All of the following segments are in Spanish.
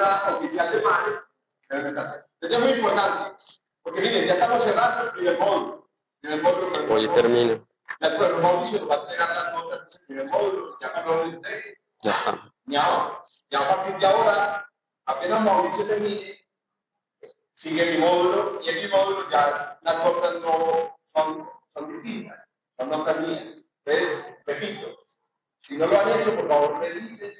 jornada oficial de mares. Entonces es muy importante, porque miren, ya estamos cerrando el primer módulo. Hoy termino. Ya el Mauricio nos va a entregar las notas del primer módulo, ya cuando lo entregue. Ya está. Ya a partir de ahora, apenas Mauricio termine, sigue mi módulo, y en mi módulo ya las notas no son distintas, son notas mías. Entonces, repito, si no lo han hecho, por favor, revisen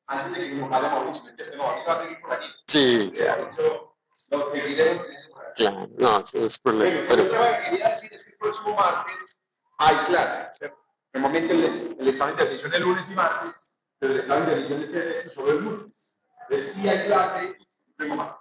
antes de que nos vaya Mauricio. Entonces, Mauricio va a seguir por aquí. Sí, Mauricio, lo seguiremos por aquí. claro, no, eso es problema. Bueno, yo lo que quería decir es que el próximo martes hay clase, ¿cierto? Normalmente el examen de admisión es lunes y martes, pero el examen de admisión es solo el lunes. Entonces sí hay clase el próximo martes.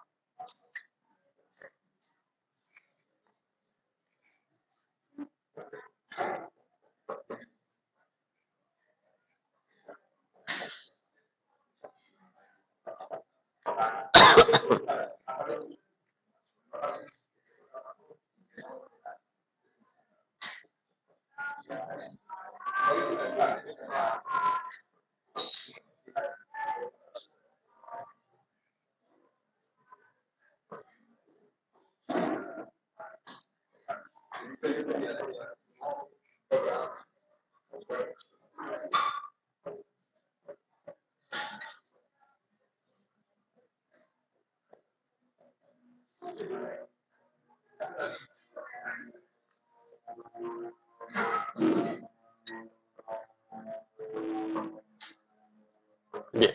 Bien.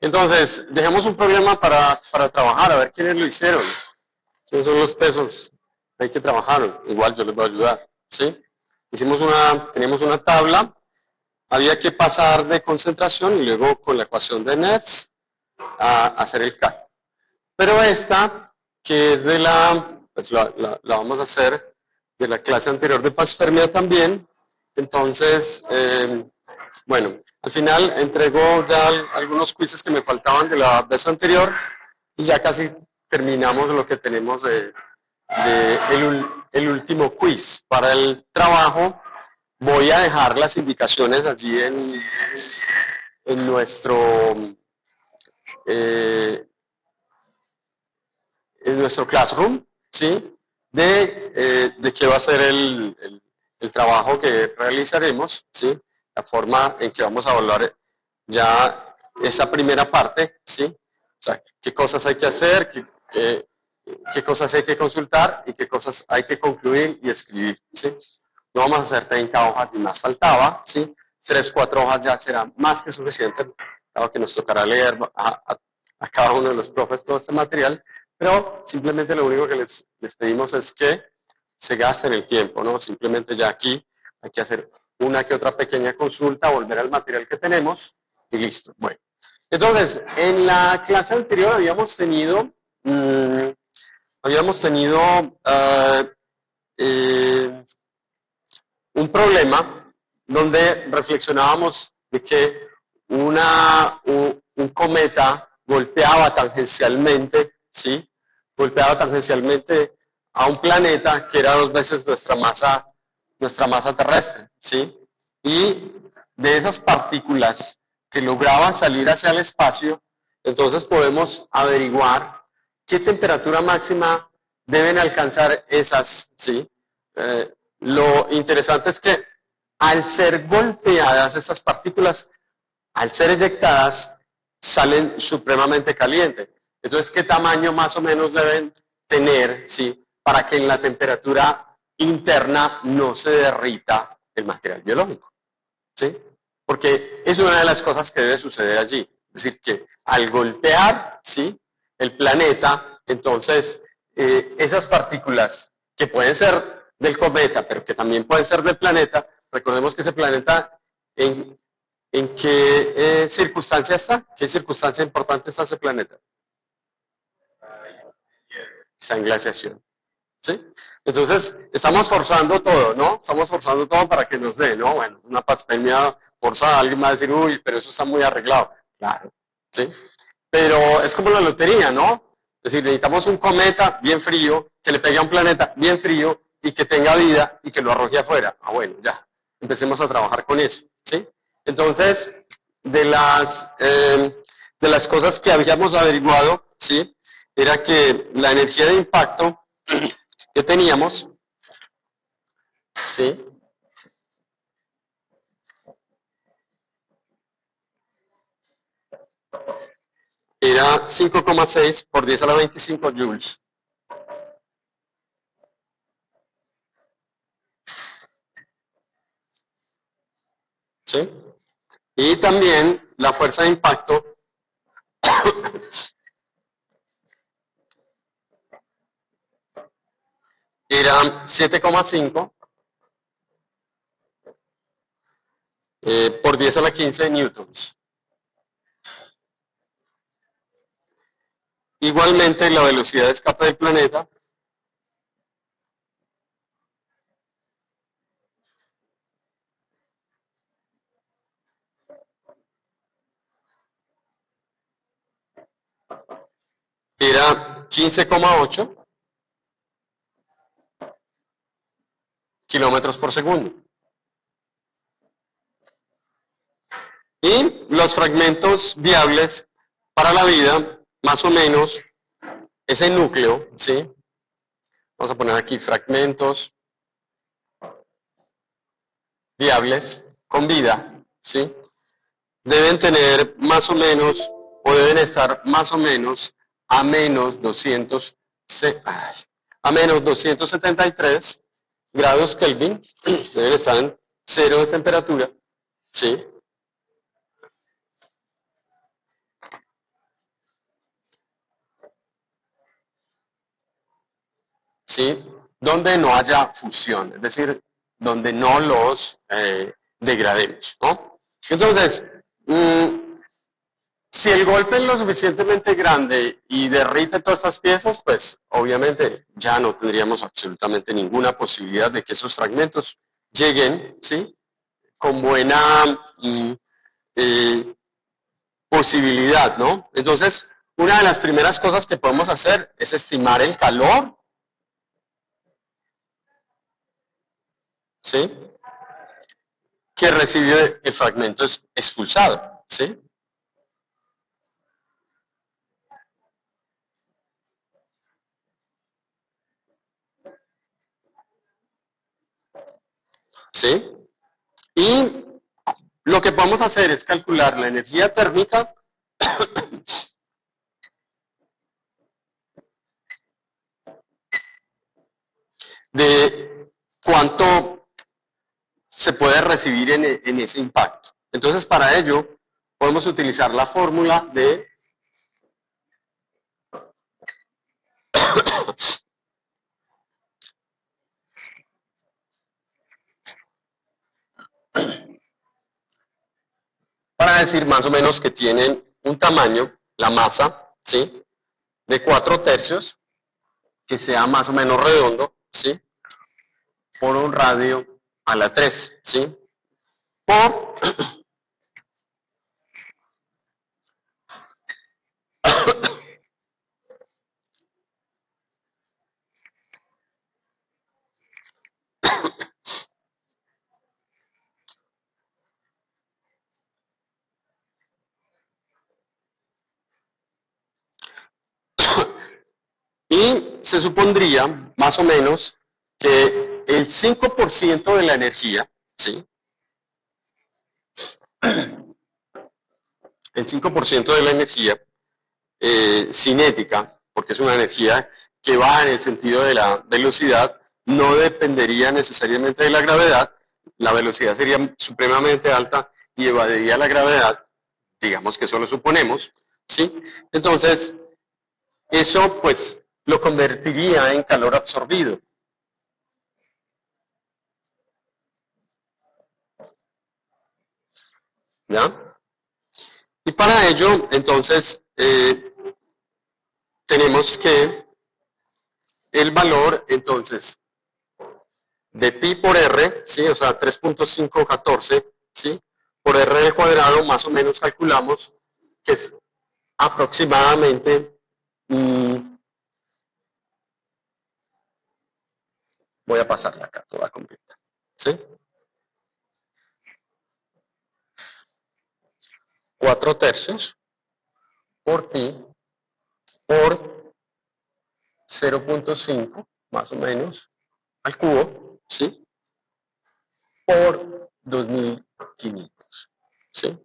Entonces, dejemos un problema para trabajar, a ver quiénes lo hicieron. ¿Quiénes son los tesos? Hay que trabajar, igual yo les voy a ayudar, ¿sí? Teníamos una tabla, había que pasar de concentración y luego con la ecuación de Nernst a hacer el cálculo. Pero esta, que es de pues la vamos a hacer de la clase anterior de panspermia también, entonces, bueno, al final entrego ya algunos quizzes que me faltaban de la vez anterior y ya casi terminamos lo que tenemos de el último quiz. Para el trabajo voy a dejar las indicaciones allí en nuestro classroom, ¿sí? De qué va a ser el trabajo que realizaremos, ¿sí? La forma en que vamos a evaluar ya esa primera parte, ¿sí? O sea, qué cosas hay que hacer, qué cosas hay que consultar y qué cosas hay que concluir y escribir, ¿sí? No vamos a hacer 30 hojas ni más faltaba, ¿sí? 3, 4 hojas ya será más que suficiente, dado que nos tocará leer a cada uno de los profes todo este material, pero simplemente lo único que les pedimos es que se gasten el tiempo, ¿no? Simplemente ya aquí hay que hacer una que otra pequeña consulta, volver al material que tenemos y listo. Bueno, entonces, en la clase anterior habíamos tenido un problema donde reflexionábamos de que un cometa golpeaba tangencialmente, ¿sí? Golpeaba tangencialmente a un planeta que era 2 veces nuestra masa terrestre, ¿sí? Y de esas partículas que lograban salir hacia el espacio, entonces podemos averiguar qué temperatura máxima deben alcanzar esas, ¿sí? Lo interesante es que al ser golpeadas estas partículas, al ser eyectadas, salen supremamente calientes. Entonces, ¿qué tamaño más o menos deben tener, ¿sí? Para que en la temperatura interna no se derrita el material biológico, ¿sí? Porque es una de las cosas que debe suceder allí. Es decir, que al golpear, ¿sí? El planeta, entonces, esas partículas que pueden ser del cometa, pero que también pueden ser del planeta, recordemos que ese planeta, ¿en qué circunstancia está? ¿Qué circunstancia importante está ese planeta? Está en glaciación, ¿sí? Entonces, estamos forzando todo, ¿no? Estamos forzando todo para que nos dé, ¿no? Bueno, una pandemia forzada, alguien va a decir, uy, pero eso está muy arreglado. Claro, ¿sí? Pero es como la lotería, ¿no? Es decir, necesitamos un cometa bien frío, que le pegue a un planeta bien frío y que tenga vida y que lo arroje afuera. Ah, bueno, ya, empecemos a trabajar con eso, ¿sí? Entonces, de de las cosas que habíamos averiguado, ¿sí? Era que la energía de impacto que teníamos, ¿sí? Era 5,6 por 10 a la 25 joules. ¿Sí? Y también la fuerza de impacto era 7,5 por 10 a la 15 newtons. Igualmente, la velocidad de escape del planeta era 15,8 kilómetros por segundo. Y los fragmentos viables para la vida, más o menos, ese núcleo, ¿sí? Vamos a poner aquí fragmentos viables con vida, ¿sí? Deben tener más o menos, o deben estar más o menos a menos 273 grados Kelvin, deben estar en 0 de temperatura, ¿sí? ¿Sí? Donde no haya fusión, es decir, donde no los degrademos, ¿no? Entonces, si el golpe es lo suficientemente grande y derrite todas estas piezas, pues obviamente ya no tendríamos absolutamente ninguna posibilidad de que esos fragmentos lleguen, ¿sí? Con buena posibilidad, ¿no? Entonces, una de las primeras cosas que podemos hacer es estimar el calor, ¿sí? Que recibe el fragmento expulsado, ¿sí? ¿Sí? Y lo que podemos hacer es calcular la energía térmica de cuánto se puede recibir en ese impacto. Entonces, para ello, podemos utilizar la fórmula de para decir más o menos que tienen un tamaño, la masa, ¿sí? De 4/3, que sea más o menos redondo, ¿sí? Por un radio a la 3, ¿sí? Por y se supondría más o menos que el 5% de la energía, ¿sí? El 5% de la energía cinética, porque es una energía que va en el sentido de la velocidad, no dependería necesariamente de la gravedad, la velocidad sería supremamente alta y evadiría la gravedad, digamos que eso lo suponemos, ¿sí? Entonces, eso pues lo convertiría en calor absorbido. ¿Ya? Y para ello, entonces, tenemos que el valor, entonces, de pi por r, ¿sí? O sea, 3.514, ¿sí? Por r al cuadrado, más o menos calculamos que es aproximadamente, voy a pasarla acá toda completa, ¿sí? 4/3 por pi por 0.5, más o menos, al cubo, ¿sí? Por 2500, ¿sí?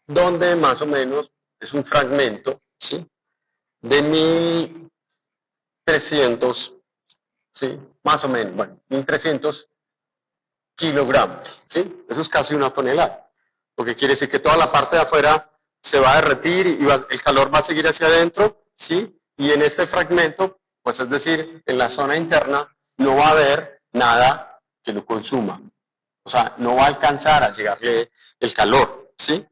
Donde más o menos es un fragmento, ¿sí? De 1300, ¿sí? Más o menos, bueno, 1300 kilogramos, ¿sí? Eso es casi una tonelada. Lo que quiere decir que toda la parte de afuera se va a derretir y el calor va a seguir hacia adentro, ¿sí? Y en este fragmento, pues es decir, en la zona interna, no va a haber nada que lo consuma. O sea, no va a alcanzar a llegarle el calor, ¿sí?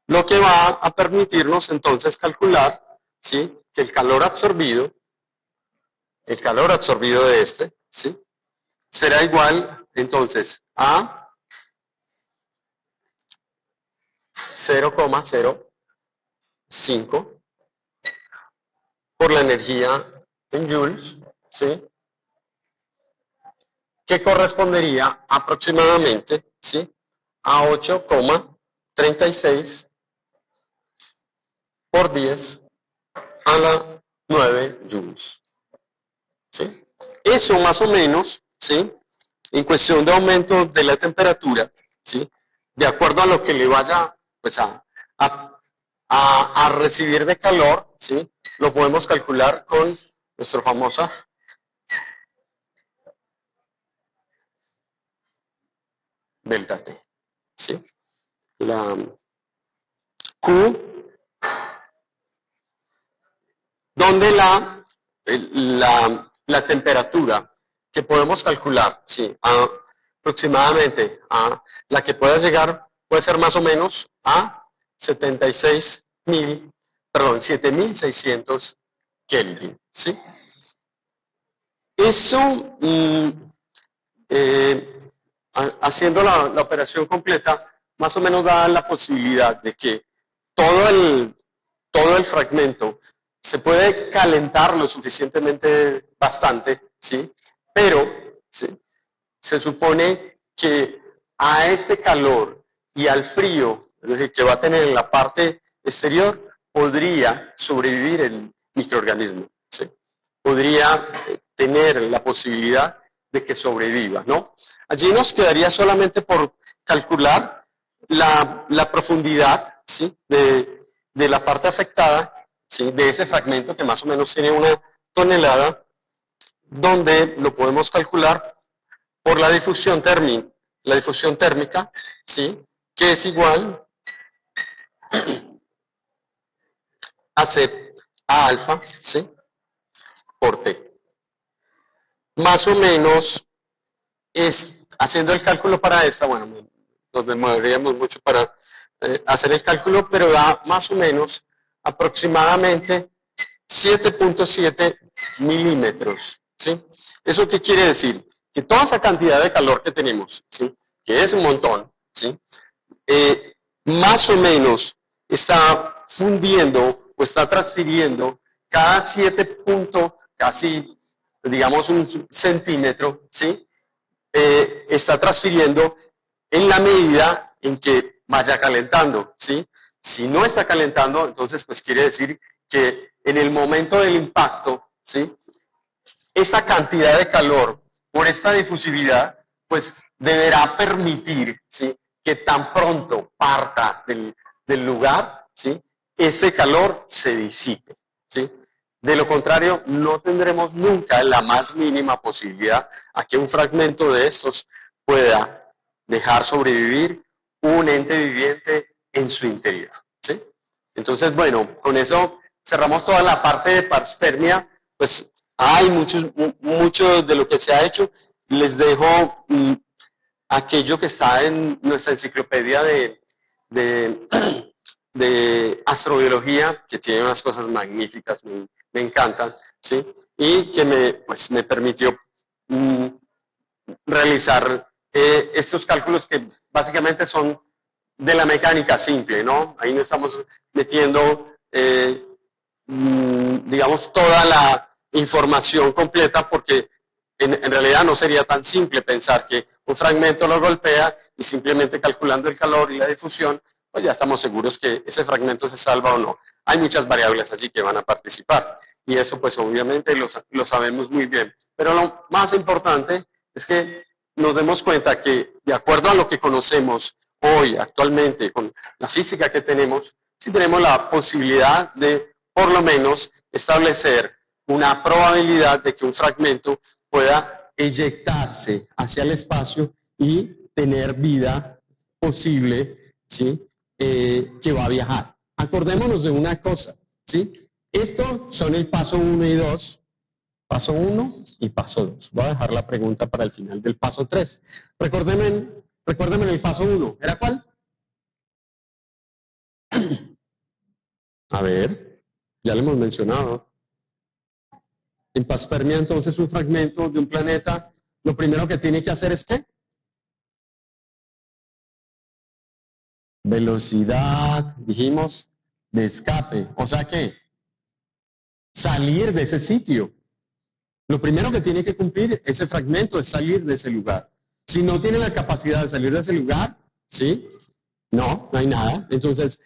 Lo que va a permitirnos entonces calcular, ¿sí? Que el calor absorbido de este, ¿sí? Será igual entonces a 0,05 por la energía en joules, ¿sí? Que correspondería aproximadamente, ¿sí? A 8,36 por 10 a la 9 joules, ¿sí? Eso más o menos, ¿sí? En cuestión de aumento de la temperatura, ¿sí? De acuerdo a lo que le vaya pues, a recibir de calor, ¿sí? Lo podemos calcular con nuestra famosa delta T, ¿sí? La Q, donde la temperatura que podemos calcular, ¿sí? Aproximadamente a la que pueda llegar, puede ser más o menos a 7600 Kelvin, ¿sí? Eso, haciendo la operación completa, más o menos da la posibilidad de que todo el fragmento se puede calentar lo suficientemente bastante, ¿sí? Pero, ¿sí? Se supone que a este calor y al frío, es decir, que va a tener en la parte exterior, podría sobrevivir el microorganismo, ¿sí? Podría tener la posibilidad de que sobreviva, ¿no? Allí nos quedaría solamente por calcular la profundidad, ¿sí? de la parte afectada, ¿sí? De ese fragmento que más o menos tiene una tonelada, donde lo podemos calcular por la difusión térmica, ¿sí? Que es igual a C, a alfa, ¿sí? Por T. Más o menos, haciendo el cálculo para esta, bueno, nos demoraríamos mucho para hacer el cálculo, pero da más o menos aproximadamente 7.7 milímetros, ¿sí? ¿Eso qué quiere decir? Que toda esa cantidad de calor que tenemos, ¿sí? Que es un montón, ¿sí? Más o menos está fundiendo o está transfiriendo cada 7 casi, digamos, un centímetro, ¿sí? Está transfiriendo en la medida en que vaya calentando, ¿sí? Si no está calentando, entonces pues quiere decir que en el momento del impacto, ¿sí? Esta cantidad de calor por esta difusividad, pues deberá permitir, ¿sí? Que tan pronto parta del lugar, ¿sí? Ese calor se disipe, ¿sí? De lo contrario, no tendremos nunca la más mínima posibilidad a que un fragmento de estos pueda dejar sobrevivir un ente viviente en su interior, ¿sí? Entonces, bueno, con eso cerramos toda la parte de parspermia. Pues hay mucho de lo que se ha hecho. Les dejo aquello que está en nuestra enciclopedia de astrobiología, que tiene unas cosas magníficas, me encantan, ¿sí? Y que me permitió realizar estos cálculos que básicamente son de la mecánica simple, ¿no? Ahí no estamos metiendo, digamos, toda la información completa, porque en realidad no sería tan simple pensar que un fragmento lo golpea y simplemente calculando el calor y la difusión, pues ya estamos seguros que ese fragmento se salva o no. Hay muchas variables allí que van a participar y eso pues obviamente lo sabemos muy bien. Pero lo más importante es que nos demos cuenta que de acuerdo a lo que conocemos hoy, actualmente, con la física que tenemos, sí tenemos la posibilidad de por lo menos establecer una probabilidad de que un fragmento pueda eyectarse hacia el espacio y tener vida posible, ¿sí? Que va a viajar. Acordémonos de una cosa, ¿sí? Estos son el paso 1 y 2, paso 1 y paso 2. Voy a dejar la pregunta para el final del paso 3. Recuérdenme el paso 1. ¿Era cuál? A ver, ya lo hemos mencionado. En panspermia, entonces, un fragmento de un planeta, lo primero que tiene que hacer es ¿qué? Velocidad, dijimos, de escape. O sea que salir de ese sitio. Lo primero que tiene que cumplir ese fragmento es salir de ese lugar. Si no tiene la capacidad de salir de ese lugar, ¿sí? No hay nada. Entonces,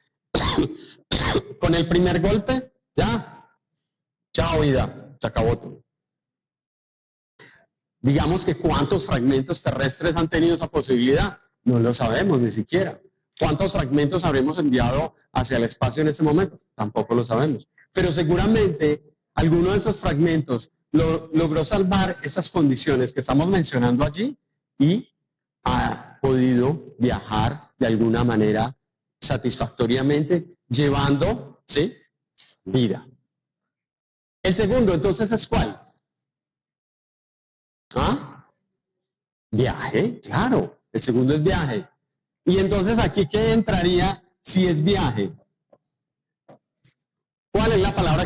con el primer golpe, ya, chao vida, se acabó todo. Digamos que cuántos fragmentos terrestres han tenido esa posibilidad, no lo sabemos ni siquiera. ¿Cuántos fragmentos habremos enviado hacia el espacio en este momento? Tampoco lo sabemos. Pero seguramente alguno de esos fragmentos logró salvar esas condiciones que estamos mencionando allí y ha podido viajar de alguna manera satisfactoriamente, llevando, ¿sí?, vida. El segundo, entonces, ¿es cuál? ¿Ah? Viaje, claro. El segundo es viaje. Y entonces, ¿aquí qué entraría si es viaje? ¿Cuál es la palabra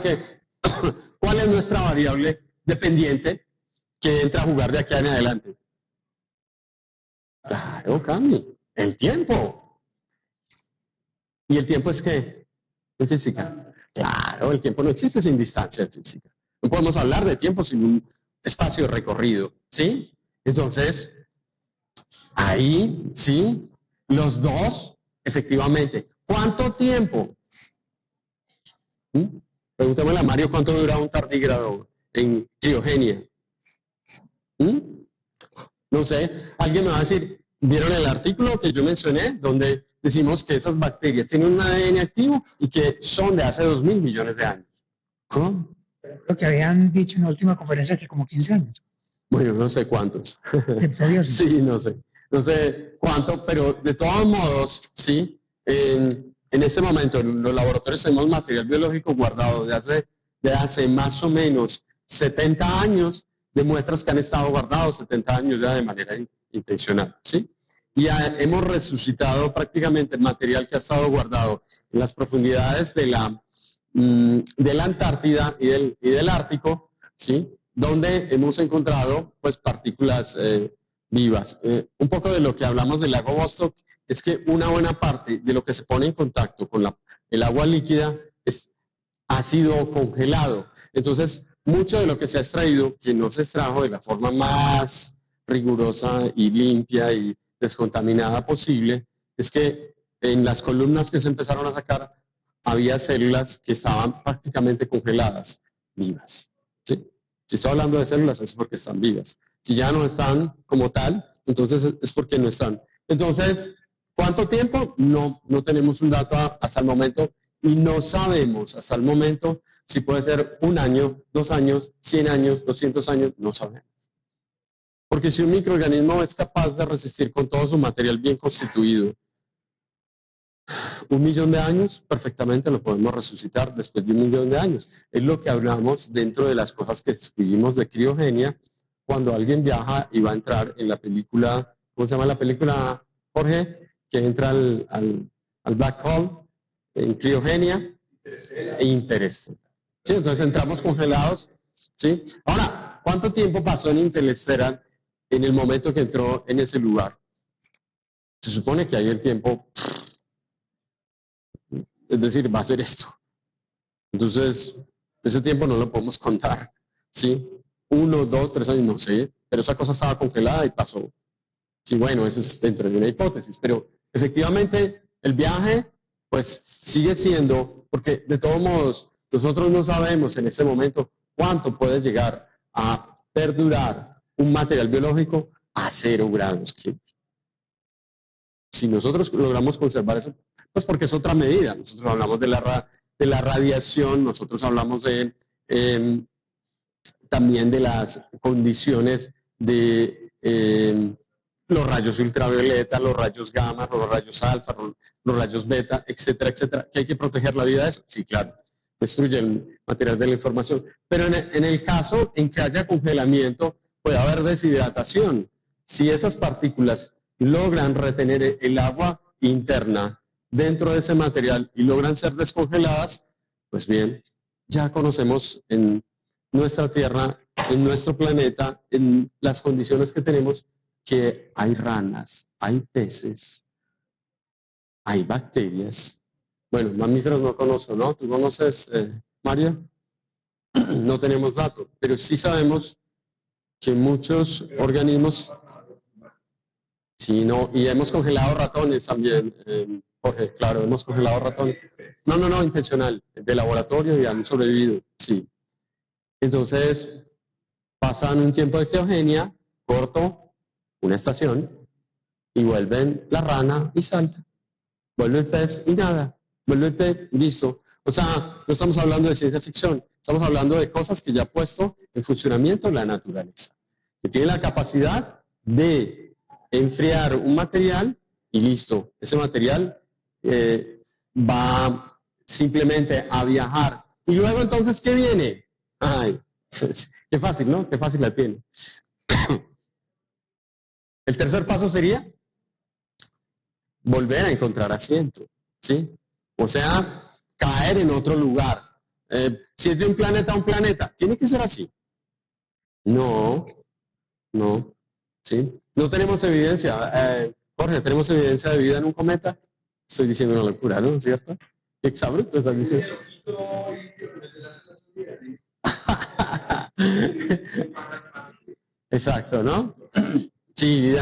cuál es nuestra variable dependiente que entra a jugar de aquí en adelante? Claro, Cami, el tiempo. ¿Y el tiempo es qué? En física. Claro, el tiempo no existe sin distancia en física. No podemos hablar de tiempo sin un espacio recorrido, ¿sí? Entonces, ahí, sí, los dos, efectivamente. ¿Cuánto tiempo? Pregúntame a Mario cuánto dura un tardígrado en criogenia. No sé, alguien me va a decir, ¿vieron el artículo que yo mencioné donde decimos que esas bacterias tienen un ADN activo y que son de hace 2.000 millones de años? ¿Cómo? Lo que habían dicho en la última conferencia que como 15 años. Bueno, no sé cuántos. Sí, no sé cuánto, pero de todos modos, sí, en este momento en los laboratorios tenemos material biológico guardado de hace más o menos 70 años, de muestras que han estado guardados 70 años ya de manera intencional, ¿sí? Y hemos resucitado prácticamente el material que ha estado guardado en las profundidades de la Antártida y del Ártico, ¿sí?, donde hemos encontrado pues partículas vivas. Un poco de lo que hablamos del lago Vostok es que una buena parte de lo que se pone en contacto con el agua líquida ha sido congelado. Entonces, mucho de lo que se ha extraído, que no se extrajo de la forma más rigurosa y limpia y descontaminada posible, es que en las columnas que se empezaron a sacar había células que estaban prácticamente congeladas, vivas, ¿sí? Si estoy hablando de células es porque están vivas. Si ya no están como tal, entonces es porque no están. Entonces, ¿cuánto tiempo? No tenemos un dato hasta el momento y no sabemos hasta el momento si puede ser 1 año, 2 años, 100 años, 200 años, no sabemos. Porque si un microorganismo es capaz de resistir con todo su material bien constituido 1 millón de años, perfectamente lo podemos resucitar después de 1 millón de años. Es lo que hablamos dentro de las cosas que escribimos de criogenia, cuando alguien viaja y va a entrar en la película, ¿cómo se llama la película, Jorge? Que entra al black hole, en criogenia, e Interestelar. ¿Sí? Entonces entramos congelados, ¿sí? Ahora, ¿cuánto tiempo pasó en Interestelar en el momento que entró en ese lugar? Se supone que ahí el tiempo... Es decir, va a ser esto. Entonces, ese tiempo no lo podemos contar, ¿sí? 1, 2, 3 años, no sé, pero esa cosa estaba congelada y pasó. Sí, bueno, eso es dentro de una hipótesis, pero efectivamente el viaje pues sigue siendo, porque de todos modos, nosotros no sabemos en este momento cuánto puede llegar a perdurar un material biológico a 0 grados Kelvin. Si nosotros logramos conservar eso, pues porque es otra medida. Nosotros hablamos de la radiación, nosotros hablamos también de las condiciones de los rayos ultravioleta, los rayos gamma, los rayos alfa, los rayos beta, etcétera, etcétera. ¿Que hay que proteger la vida de eso? Sí, claro. Destruye el material de la información. Pero en el caso en que haya congelamiento, puede haber deshidratación. Si esas partículas logran retener el agua interna dentro de ese material y logran ser descongeladas, pues bien, ya conocemos en nuestra Tierra, en nuestro planeta, en las condiciones que tenemos, que hay ranas, hay peces, hay bacterias. Bueno, mamíferos no conozco, ¿no? ¿Tú conoces, Mario? No tenemos datos, pero sí sabemos que muchos organismos... Sí, no, y hemos congelado ratones también, Jorge, claro, hemos congelado ratones. No, intencional, de laboratorio y han sobrevivido, sí. Entonces, pasan un tiempo de criogenia, corto, una estación, y vuelven la rana y salta. Vuelve el pez y nada. Vuelve el pez y listo. O sea, no estamos hablando de ciencia ficción, estamos hablando de cosas que ya ha puesto en funcionamiento la naturaleza, que tiene la capacidad de enfriar un material y listo. Ese material va simplemente a viajar. Y luego entonces, ¿qué viene? Ay, qué fácil, ¿no? Qué fácil la tiene. El tercer paso sería volver a encontrar asiento, ¿sí? O sea, caer en otro lugar. Si es de un planeta a un planeta, ¿tiene que ser así? No, ¿sí? No tenemos evidencia. Jorge, ¿tenemos evidencia de vida en un cometa? Estoy diciendo una locura, ¿no? ¿Cierto? ¿Qué exabrupto estás diciendo? Exacto, ¿no? Sí, vida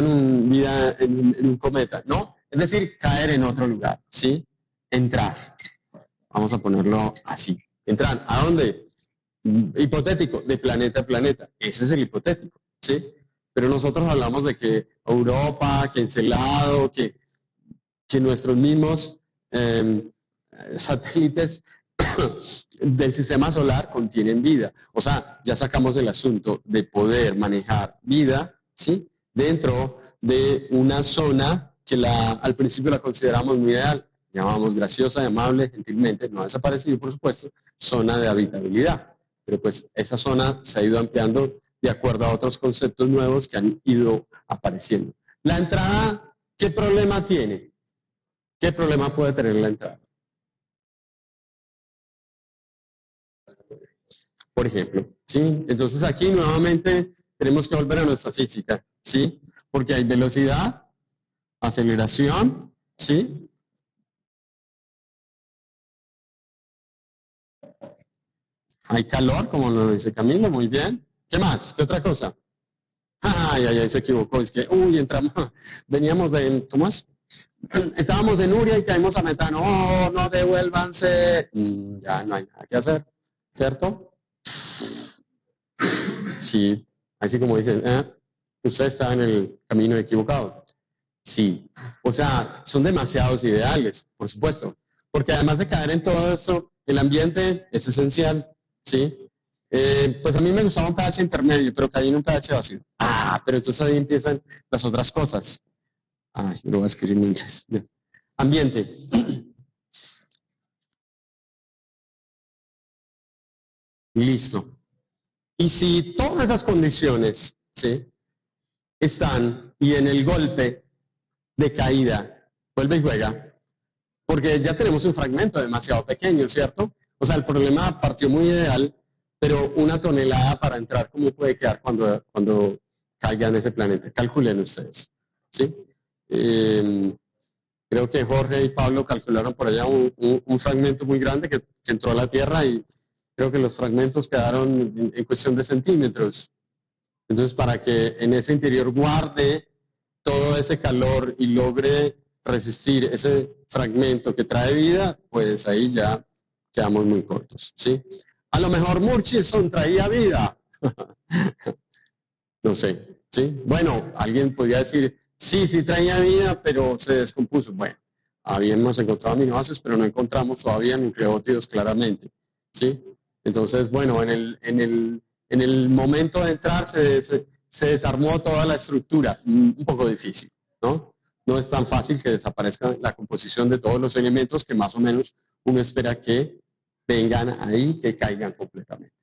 en un cometa, ¿no? Es decir, caer en otro lugar, ¿sí? Entrar. Vamos a ponerlo así. Entrar. ¿A dónde? Hipotético, de planeta a planeta. Ese es el hipotético, ¿sí? Pero nosotros hablamos de que Europa, que Encelado, que nuestros mismos satélites del sistema solar contienen vida. O sea, ya sacamos el asunto de poder manejar vida, ¿sí? Dentro de una zona que al principio la consideramos muy ideal, llamamos graciosa, amable, gentilmente, no ha desaparecido, por supuesto, zona de habitabilidad. Pero pues esa zona se ha ido ampliando de acuerdo a otros conceptos nuevos que han ido apareciendo. La entrada, ¿qué problema tiene? ¿Qué problema puede tener la entrada? Por ejemplo, ¿sí? Entonces aquí nuevamente tenemos que volver a nuestra física, ¿sí? Porque hay velocidad, aceleración, ¿sí? Hay calor, como lo dice Camilo, muy bien. ¿Qué más? ¿Qué otra cosa? Ay, se equivocó. Es que, entramos, veníamos de, ¿cómo es? Estábamos en Uria y caímos a metano. Oh, no, devuélvanse. Ya no hay nada que hacer, ¿cierto? Sí, así como dicen, usted está en el camino equivocado. Sí, o sea, son demasiados ideales, por supuesto, porque además de caer en todo esto, el ambiente es esencial, ¿sí? Pues a mí me gustaba un pH intermedio, pero caí en un pH vacío. Pero entonces ahí empiezan las otras cosas. Yo lo voy a escribir en inglés. Ambiente. Listo. Y si todas esas condiciones, ¿sí?, están y en el golpe de caída, vuelve y juega, porque ya tenemos un fragmento demasiado pequeño, ¿cierto? O sea, el problema partió muy ideal, pero 1 tonelada para entrar, ¿cómo puede quedar cuando caiga en ese planeta? Calculen ustedes, ¿sí? Creo que Jorge y Pablo calcularon por allá un fragmento muy grande que entró a la Tierra y creo que los fragmentos quedaron en cuestión de centímetros. Entonces, para que en ese interior guarde todo ese calor y logre resistir ese fragmento que trae vida, pues ahí ya quedamos muy cortos, ¿sí? A lo mejor Murchison traía vida. No sé, ¿sí? Bueno, alguien podría decir, sí, sí traía vida, pero se descompuso. Bueno, habíamos encontrado aminoácidos, pero no encontramos todavía nucleótidos claramente, ¿sí? Entonces, bueno, en el momento de entrar se desarmó toda la estructura, un poco difícil, ¿no? No es tan fácil que desaparezca la composición de todos los elementos que más o menos uno espera que vengan ahí, que caigan completamente.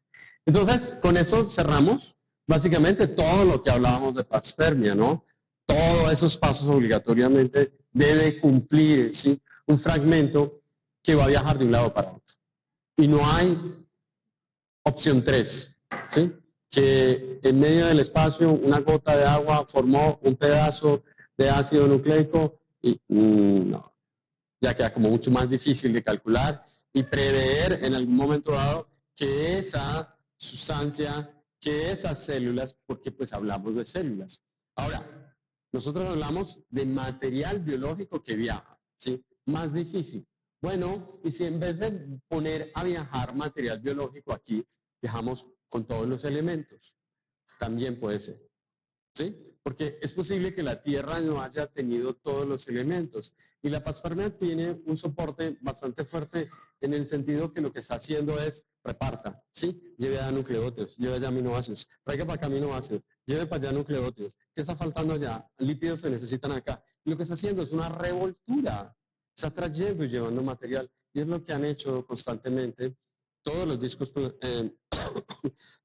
Entonces, con eso cerramos básicamente todo lo que hablábamos de panspermia, ¿no? Todos esos pasos obligatoriamente debe cumplir, ¿sí? Un fragmento que va a viajar de un lado para otro. Y no hay opción 3, ¿sí? Que en medio del espacio una gota de agua formó un pedazo de ácido nucleico y no, ya queda como mucho más difícil de calcular y prever en algún momento dado que esa sustancia, que esas células, porque pues hablamos de células. Ahora, nosotros hablamos de material biológico que viaja, ¿sí? Más difícil. Bueno, y si en vez de poner a viajar material biológico aquí, viajamos con todos los elementos, también puede ser, ¿sí? Porque es posible que la Tierra no haya tenido todos los elementos. Y la panspermia tiene un soporte bastante fuerte en el sentido que lo que está haciendo es reparta, ¿sí? Lleve allá nucleótidos, lleve allá aminoácidos, traiga para acá aminoácidos, lleve para allá nucleótidos. ¿Qué está faltando allá? Lípidos se necesitan acá. Y lo que está haciendo es una revoltura. Está trayendo y llevando material. Y es lo que han hecho constantemente todos los discos,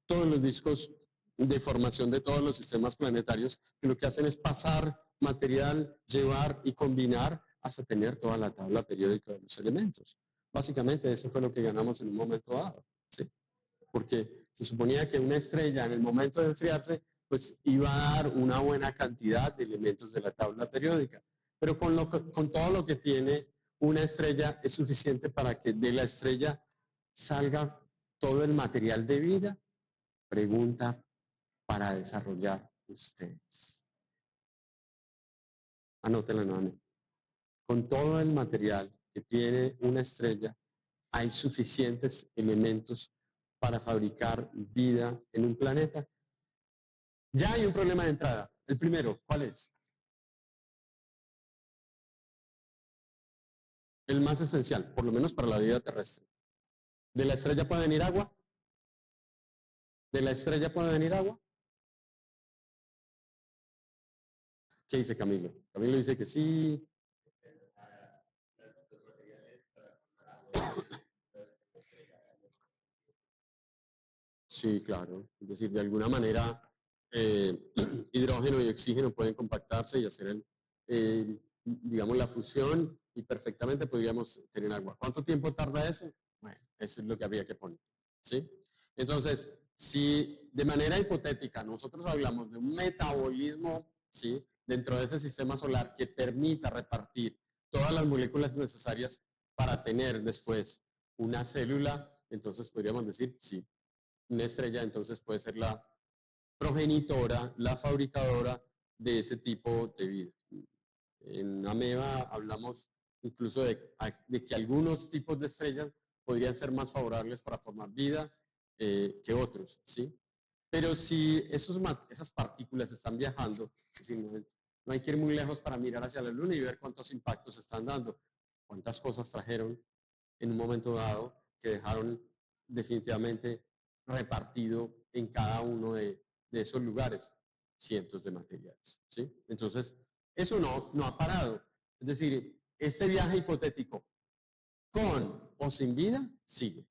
todos los discos de formación de todos los sistemas planetarios, que lo que hacen es pasar material, llevar y combinar hasta tener toda la tabla periódica de los elementos. Básicamente eso fue lo que ganamos en un momento dado, ¿sí? Porque se suponía que una estrella en el momento de enfriarse pues iba a dar una buena cantidad de elementos de la tabla periódica, pero con todo lo que tiene una estrella es suficiente para que de la estrella salga todo el material de vida. Pregunta para desarrollar ustedes. Anótenlo nuevamente. Con todo el material que tiene una estrella, hay suficientes elementos para fabricar vida en un planeta. Ya hay un problema de entrada. El primero, ¿cuál es? El más esencial, por lo menos para la vida terrestre. ¿De la estrella puede venir agua? ¿De la estrella puede venir agua? ¿Qué dice Camilo? Camilo dice que sí. Sí, claro. Es decir, de alguna manera hidrógeno y oxígeno pueden compactarse y hacer, digamos, la fusión y perfectamente podríamos tener agua. ¿Cuánto tiempo tarda eso? Bueno, eso es lo que habría que poner, ¿sí? Entonces, si de manera hipotética nosotros hablamos de un metabolismo, ¿sí?, dentro de ese sistema solar que permita repartir todas las moléculas necesarias para tener después una célula, entonces podríamos decir, sí, una estrella entonces puede ser la progenitora, la fabricadora de ese tipo de vida. En Ameba hablamos incluso de que algunos tipos de estrellas podrían ser más favorables para formar vida que otros, ¿sí? Pero si esas partículas están viajando, es decir, no hay que ir muy lejos para mirar hacia la Luna y ver cuántos impactos están dando, cuántas cosas trajeron en un momento dado que dejaron definitivamente repartido en cada uno de esos lugares cientos de materiales, ¿sí? Entonces, eso no ha parado. Es decir, este viaje hipotético, con o sin vida, sigue.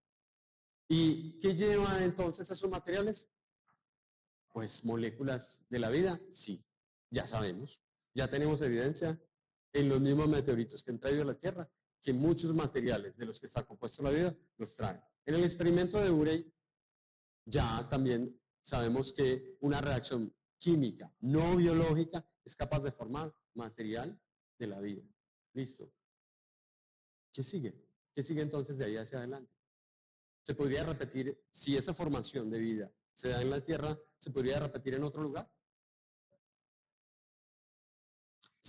¿Y qué lleva entonces esos materiales? Pues moléculas de la vida, sí, ya sabemos. Ya tenemos evidencia en los mismos meteoritos que han traído a la Tierra, que muchos materiales de los que está compuesta la vida los traen. En el experimento de Urey, ya también sabemos que una reacción química no biológica es capaz de formar material de la vida. Listo. ¿Qué sigue? ¿Qué sigue entonces de ahí hacia adelante? ¿Se podría repetir, si esa formación de vida se da en la Tierra, se podría repetir en otro lugar?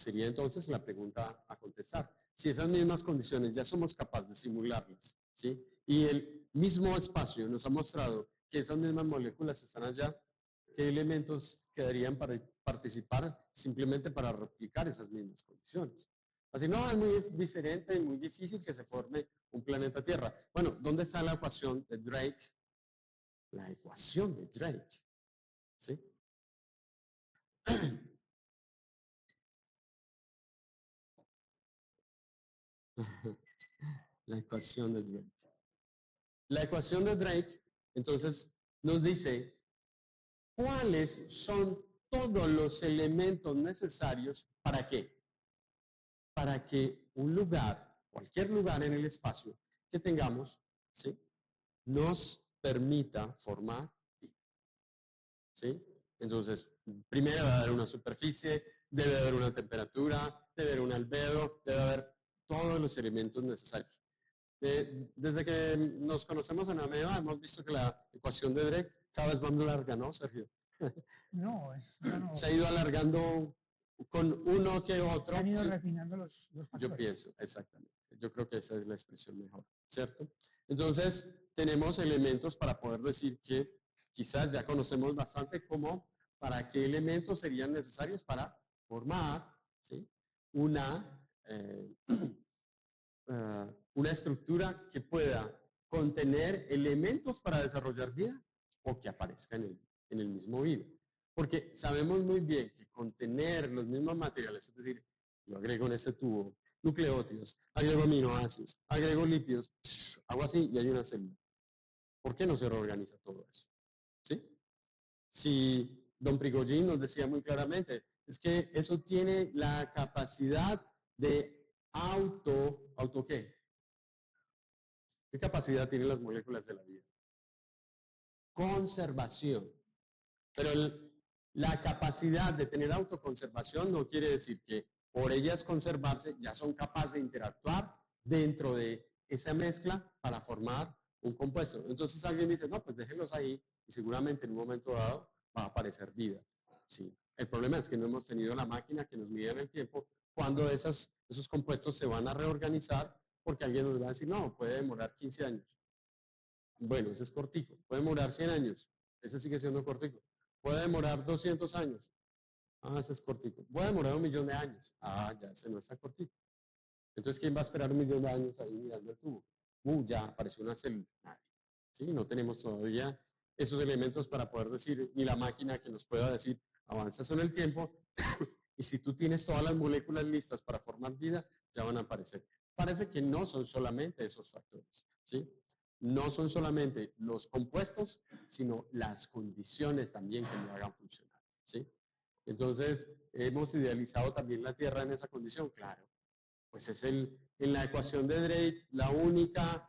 sería entonces la pregunta a contestar. Si esas mismas condiciones ya somos capaces de simularlas, ¿sí? Y el mismo espacio nos ha mostrado que esas mismas moléculas están allá, ¿qué elementos quedarían para participar simplemente para replicar esas mismas condiciones? Así no, es muy diferente y muy difícil que se forme un planeta Tierra. Bueno, ¿dónde está la ecuación de Drake? La ecuación de Drake, ¿sí? La ecuación de Drake. La ecuación de Drake, entonces, nos dice cuáles son todos los elementos necesarios para qué. Para que un lugar, cualquier lugar en el espacio que tengamos, ¿sí? Nos permita formar vida, ¿sí? Entonces, primero debe haber una superficie, debe haber una temperatura, debe haber un albedo, debe haber todos los elementos necesarios. Desde que nos conocemos en Ameba, hemos visto que la ecuación de Drake cada vez más larga, ¿no, Sergio? No, ya no. Se ha ido alargando con uno que otro. Se han ido ¿sí? refinando los factores. Yo pienso, exactamente. Yo creo que esa es la expresión mejor, ¿cierto? Entonces, tenemos elementos para poder decir que quizás ya conocemos bastante cómo, para qué elementos serían necesarios para formar, ¿sí? Una estructura que pueda contener elementos para desarrollar vida o que aparezca en el mismo vida. Porque sabemos muy bien que contener los mismos materiales, es decir, yo agrego en ese tubo nucleótidos, agrego aminoácidos, agrego lípidos, hago así y hay una célula. ¿Por qué no se reorganiza todo eso? ¿Sí? Si don Prigogine nos decía muy claramente, es que eso tiene la capacidad de ¿auto qué? ¿Qué capacidad tienen las moléculas de la vida? Conservación. Pero la capacidad de tener autoconservación no quiere decir que por ellas conservarse ya son capaces de interactuar dentro de esa mezcla para formar un compuesto. Entonces alguien dice, no, pues déjenlos ahí y seguramente en un momento dado va a aparecer vida. Sí. El problema es que no hemos tenido la máquina que nos mida en el tiempo cuando esos compuestos se van a reorganizar, porque alguien nos va a decir, no, puede demorar 15 años. Bueno, ese es cortico. Puede demorar 100 años. Ese sigue siendo cortico. Puede demorar 200 años. Ah, ese es cortico. Puede demorar 1.000.000 de años. Ah, ya, ese no está cortico. Entonces, ¿quién va a esperar 1.000.000 de años ahí mirando el tubo? Ya apareció una célula. Nadie. ¿Sí? No tenemos todavía esos elementos para poder decir, ni la máquina que nos pueda decir, avanzas en el tiempo, y si tú tienes todas las moléculas listas para formar vida, ya van a aparecer. Parece que no son solamente esos factores, ¿sí? No son solamente los compuestos, sino las condiciones también que lo hagan funcionar, ¿sí? Entonces, hemos idealizado también la Tierra en esa condición, claro. Pues es en la ecuación de Drake, la única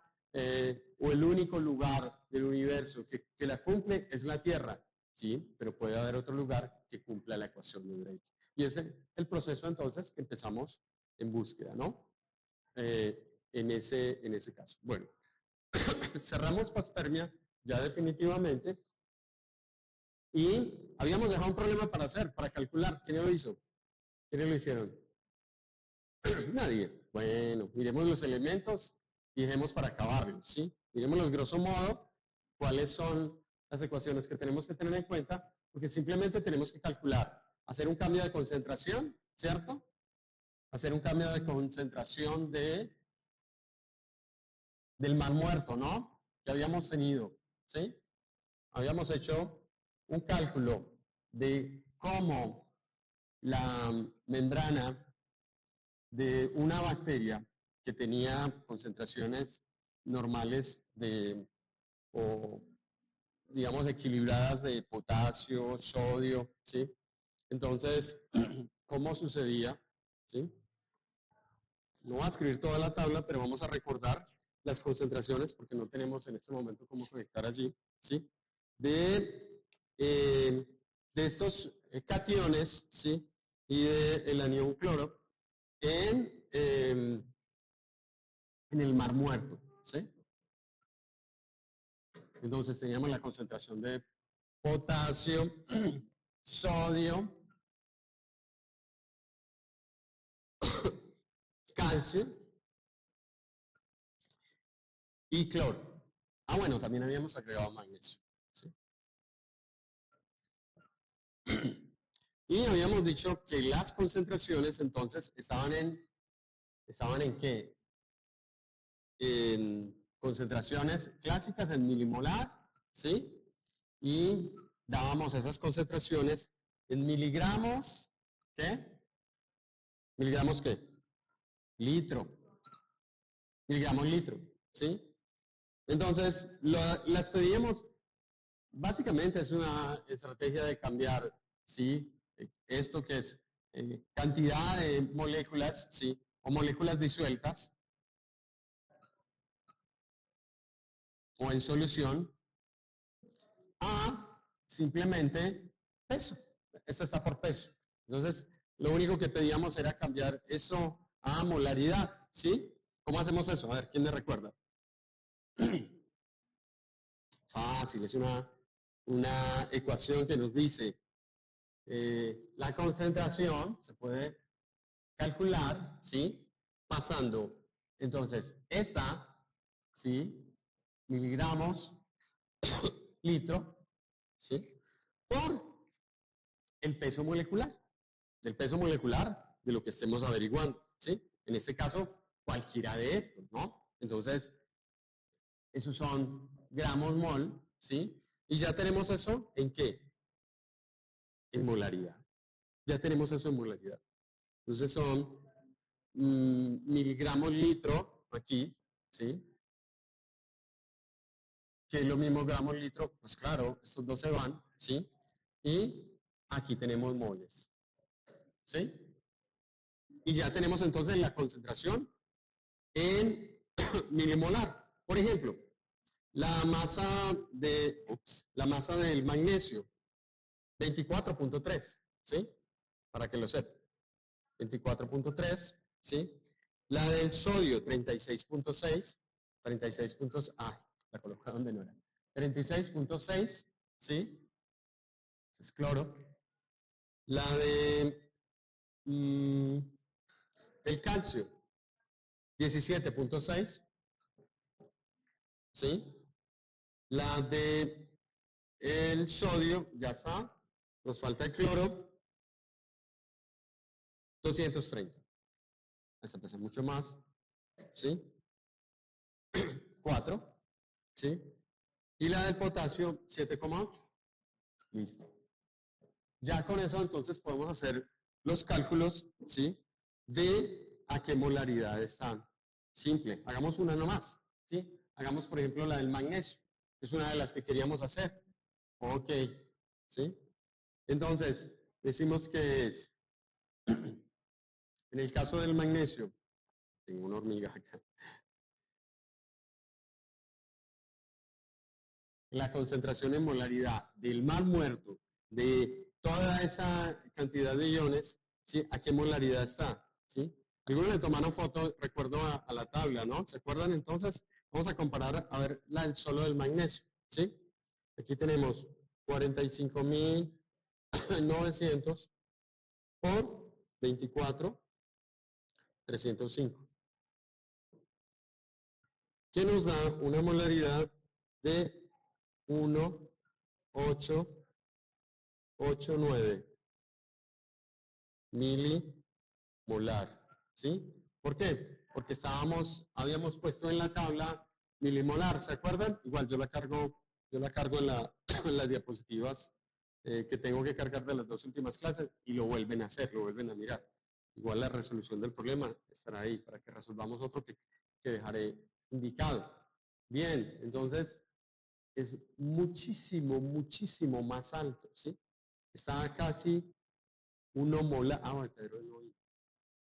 o el único lugar del universo que la cumple es la Tierra, ¿sí? Pero puede haber otro lugar que cumpla la ecuación de Drake. Y es el proceso entonces que empezamos en búsqueda, ¿no? En ese caso. Bueno, cerramos Paspermia ya definitivamente y habíamos dejado un problema para hacer, para calcular. ¿Quién lo hizo? ¿Quiénes lo hicieron? Nadie. Bueno, miremos los elementos y dejemos para acabarlos, ¿sí? Miremos grosso modo cuáles son las ecuaciones que tenemos que tener en cuenta, porque simplemente tenemos que calcular, hacer un cambio de concentración, ¿cierto? Hacer un cambio de concentración del Mar Muerto, ¿no? Que habíamos tenido, ¿sí? Habíamos hecho un cálculo de cómo la membrana de una bacteria que tenía concentraciones normales o digamos equilibradas de potasio, sodio, ¿sí? Entonces, ¿cómo sucedía? ¿Sí? No voy a escribir toda la tabla, pero vamos a recordar las concentraciones, porque no tenemos en este momento cómo conectar allí, ¿sí? De estos cationes, ¿sí? Y del anión cloro en el Mar Muerto, ¿sí? Entonces teníamos la concentración de potasio, sodio calcio y cloro. Ah, bueno, también habíamos agregado magnesio. ¿Sí? Y habíamos dicho que las concentraciones entonces estaban en qué? En concentraciones clásicas en milimolar, ¿sí? Y dábamos esas concentraciones en miligramos, ¿qué? ¿Miligramos qué? Litro. Miligramos litro, ¿sí? Entonces, las pedíamos, básicamente es una estrategia de cambiar, ¿sí? Esto que es cantidad de moléculas, ¿sí? O moléculas disueltas o en solución a simplemente peso. Esto está por peso. Entonces, lo único que pedíamos era cambiar eso a molaridad, ¿sí? ¿Cómo hacemos eso? A ver, ¿quién me recuerda? Fácil, es una ecuación que nos dice la concentración, se puede calcular, ¿sí? Pasando, entonces, esta, ¿sí? Miligramos, litro, ¿sí? Por el peso molecular, del peso molecular de lo que estemos averiguando, ¿sí? En este caso, cualquiera de estos, ¿no? Entonces, esos son gramos mol, ¿sí? Y ya tenemos eso, ¿en qué? En molaridad. Ya tenemos eso en molaridad. Entonces son miligramos litro aquí, ¿sí? Que es lo mismo gramos litro, pues claro, estos dos se van, ¿sí? Y aquí tenemos moles, ¿sí? Y ya tenemos entonces la concentración en milimolar. Por ejemplo, la masa del magnesio, 24.3, ¿sí? Para que lo sepan. 24.3, ¿sí? La del sodio, 36.6, 36. La coloqué donde no era. 36.6, ¿sí? Es cloro. La de el calcio, 17.6, ¿sí? La de el sodio, ya está. Nos falta el cloro, 230. Esta pesa mucho más, ¿sí? 4, ¿sí? Y la del potasio, 7,8. Listo. Ya con eso entonces podemos hacer los cálculos, ¿sí? De a qué molaridad están. Simple. Hagamos una nomás, ¿sí? Hagamos, por ejemplo, la del magnesio. Es una de las que queríamos hacer. Ok, ¿sí? Entonces, decimos que es, en el caso del magnesio, tengo una hormiga acá, la concentración en molaridad del mar muerto, de toda esa cantidad de iones, ¿sí? ¿A qué molaridad está? ¿Sí? Algunos le tomaron foto, recuerdo, a la tabla, ¿no? ¿Se acuerdan? Entonces, vamos a comparar, a ver, solo del magnesio, ¿sí? Aquí tenemos 45.900 por 24, 305. Que nos da una molaridad de 1,889 milimolar, ¿sí? ¿Por qué? Porque habíamos puesto en la tabla milimolar, ¿se acuerdan? Igual yo la cargo en en las diapositivas que tengo que cargar de las dos últimas clases y lo vuelven a hacer, lo vuelven a mirar. Igual la resolución del problema estará ahí para que resolvamos otro que dejaré indicado. Bien, entonces es muchísimo, muchísimo más alto, ¿sí? Está casi 1 molar, Pedro, no,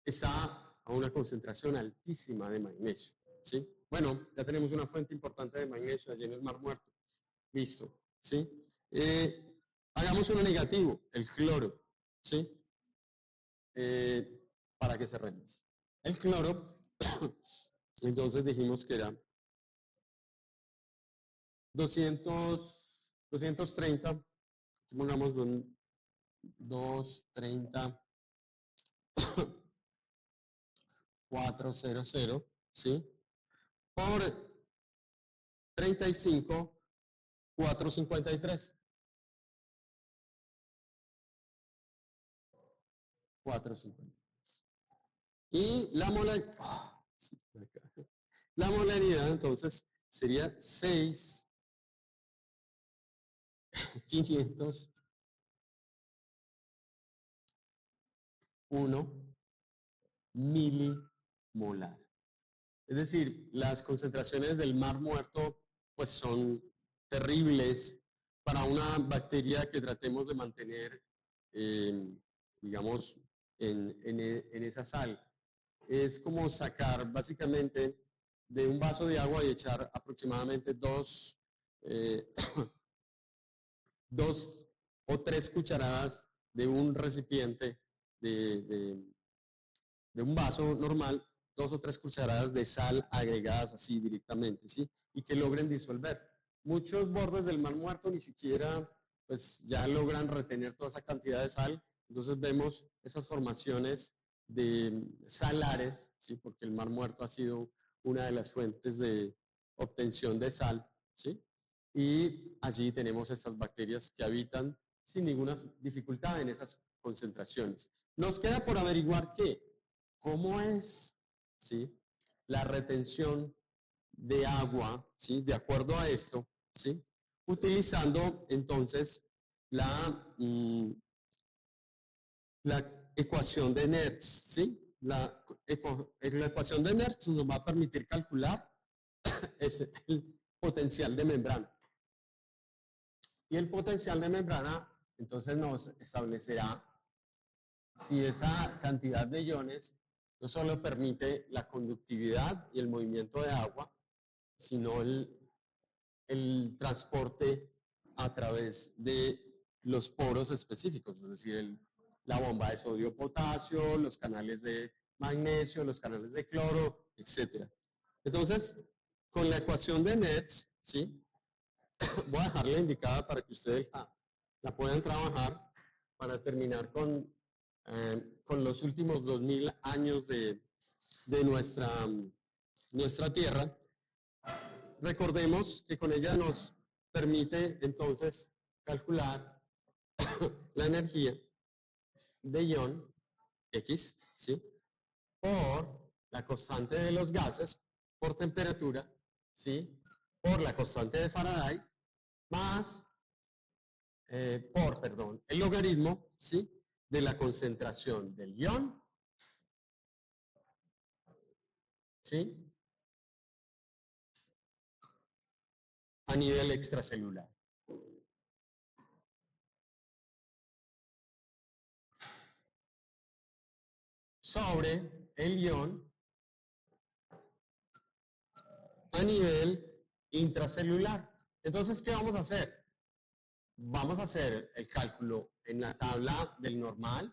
está a una concentración altísima de magnesio, ¿sí? Bueno, ya tenemos una fuente importante de magnesio allí en el Mar Muerto. Listo, ¿sí? Hagamos uno negativo, el cloro, ¿sí? Para que cerremos. El cloro, entonces dijimos que era 230, pongamos 230 400, ¿sí? Por 35, 453. 453. Y la molaridad, la molaridad entonces sería 6, 500, 1 milimolar. Es decir, las concentraciones del mar muerto pues son terribles para una bacteria que tratemos de mantener, digamos, en esa sal. Es como sacar básicamente de un vaso de agua y echar aproximadamente 2 o 3 cucharadas de un recipiente de un vaso normal, 2 o 3 cucharadas de sal agregadas así directamente, ¿sí? Y que logren disolver. Muchos bordes del mar muerto ni siquiera pues ya logran retener toda esa cantidad de sal, entonces vemos esas formaciones de salares, ¿sí? Porque el mar muerto ha sido una de las fuentes de obtención de sal, ¿sí? Y allí tenemos estas bacterias que habitan sin ninguna dificultad en esas concentraciones. Nos queda por averiguar cómo es, ¿sí?, la retención de agua, ¿sí?, de acuerdo a esto, ¿sí?, utilizando entonces la ecuación de Nernst, ¿sí? La ecuación de Nernst nos va a permitir calcular el potencial de membrana. Y el potencial de membrana entonces nos establecerá si esa cantidad de iones no solo permite la conductividad y el movimiento de agua, sino el transporte a través de los poros específicos, es decir, la bomba de sodio-potasio, los canales de magnesio, los canales de cloro, etc. Entonces, con la ecuación de Nernst, ¿sí?, voy a dejarla indicada para que ustedes la puedan trabajar para terminar con los últimos 2000 años de nuestra Tierra. Recordemos que con ella nos permite entonces calcular la energía de ion X, ¿sí?, por la constante de los gases, por temperatura, ¿sí?, por la constante de Faraday, más el logaritmo, ¿sí?, de la concentración del ion, ¿sí?, a nivel extracelular. Sobre el ion a nivel intracelular. Entonces, ¿qué vamos a hacer? Vamos a hacer el cálculo en la tabla del normal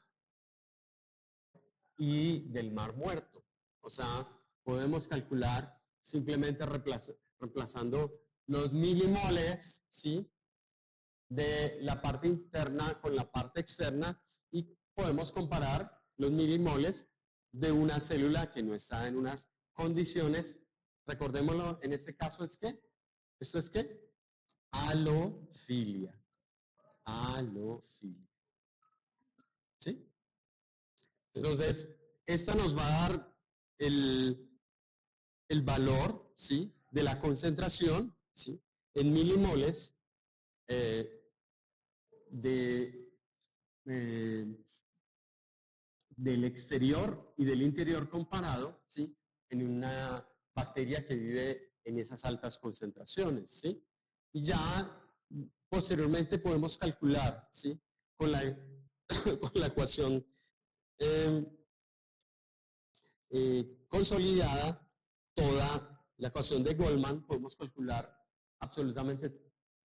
y del mar muerto. O sea, podemos calcular simplemente reemplazando los milimoles, ¿sí?, de la parte interna con la parte externa, y podemos comparar los milimoles de una célula que no está en unas condiciones. Recordémoslo, en este caso es que, ¿esto es qué? Alofilia. Alofilia. ¿Sí? Entonces, esta nos va a dar el valor, ¿sí?, de la concentración, ¿sí?, en milimoles del exterior y del interior comparado, ¿sí?, en una bacteria que vive en esas altas concentraciones, ¿sí? Y ya posteriormente podemos calcular, ¿sí?, con la ecuación consolidada, toda la ecuación de Goldman, podemos calcular absolutamente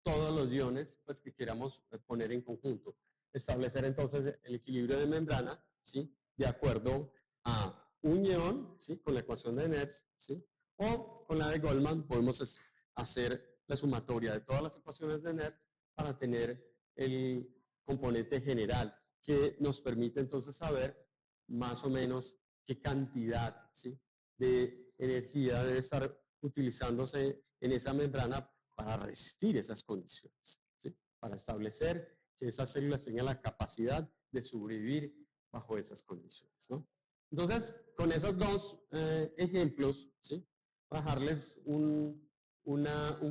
todos los iones pues, que queramos poner en conjunto. Establecer entonces el equilibrio de membrana, ¿sí?, de acuerdo a un ion, ¿sí?, con la ecuación de Nernst, ¿sí?, o con la de Goldman podemos hacer la sumatoria de todas las ecuaciones de Nernst para tener el componente general que nos permite entonces saber más o menos qué cantidad, ¿sí?, de energía debe estar utilizándose en esa membrana para resistir esas condiciones, ¿sí?, para establecer que esas células tengan la capacidad de sobrevivir bajo esas condiciones, ¿no? Entonces, con esos dos ejemplos, ¿sí?, voy a dejarles un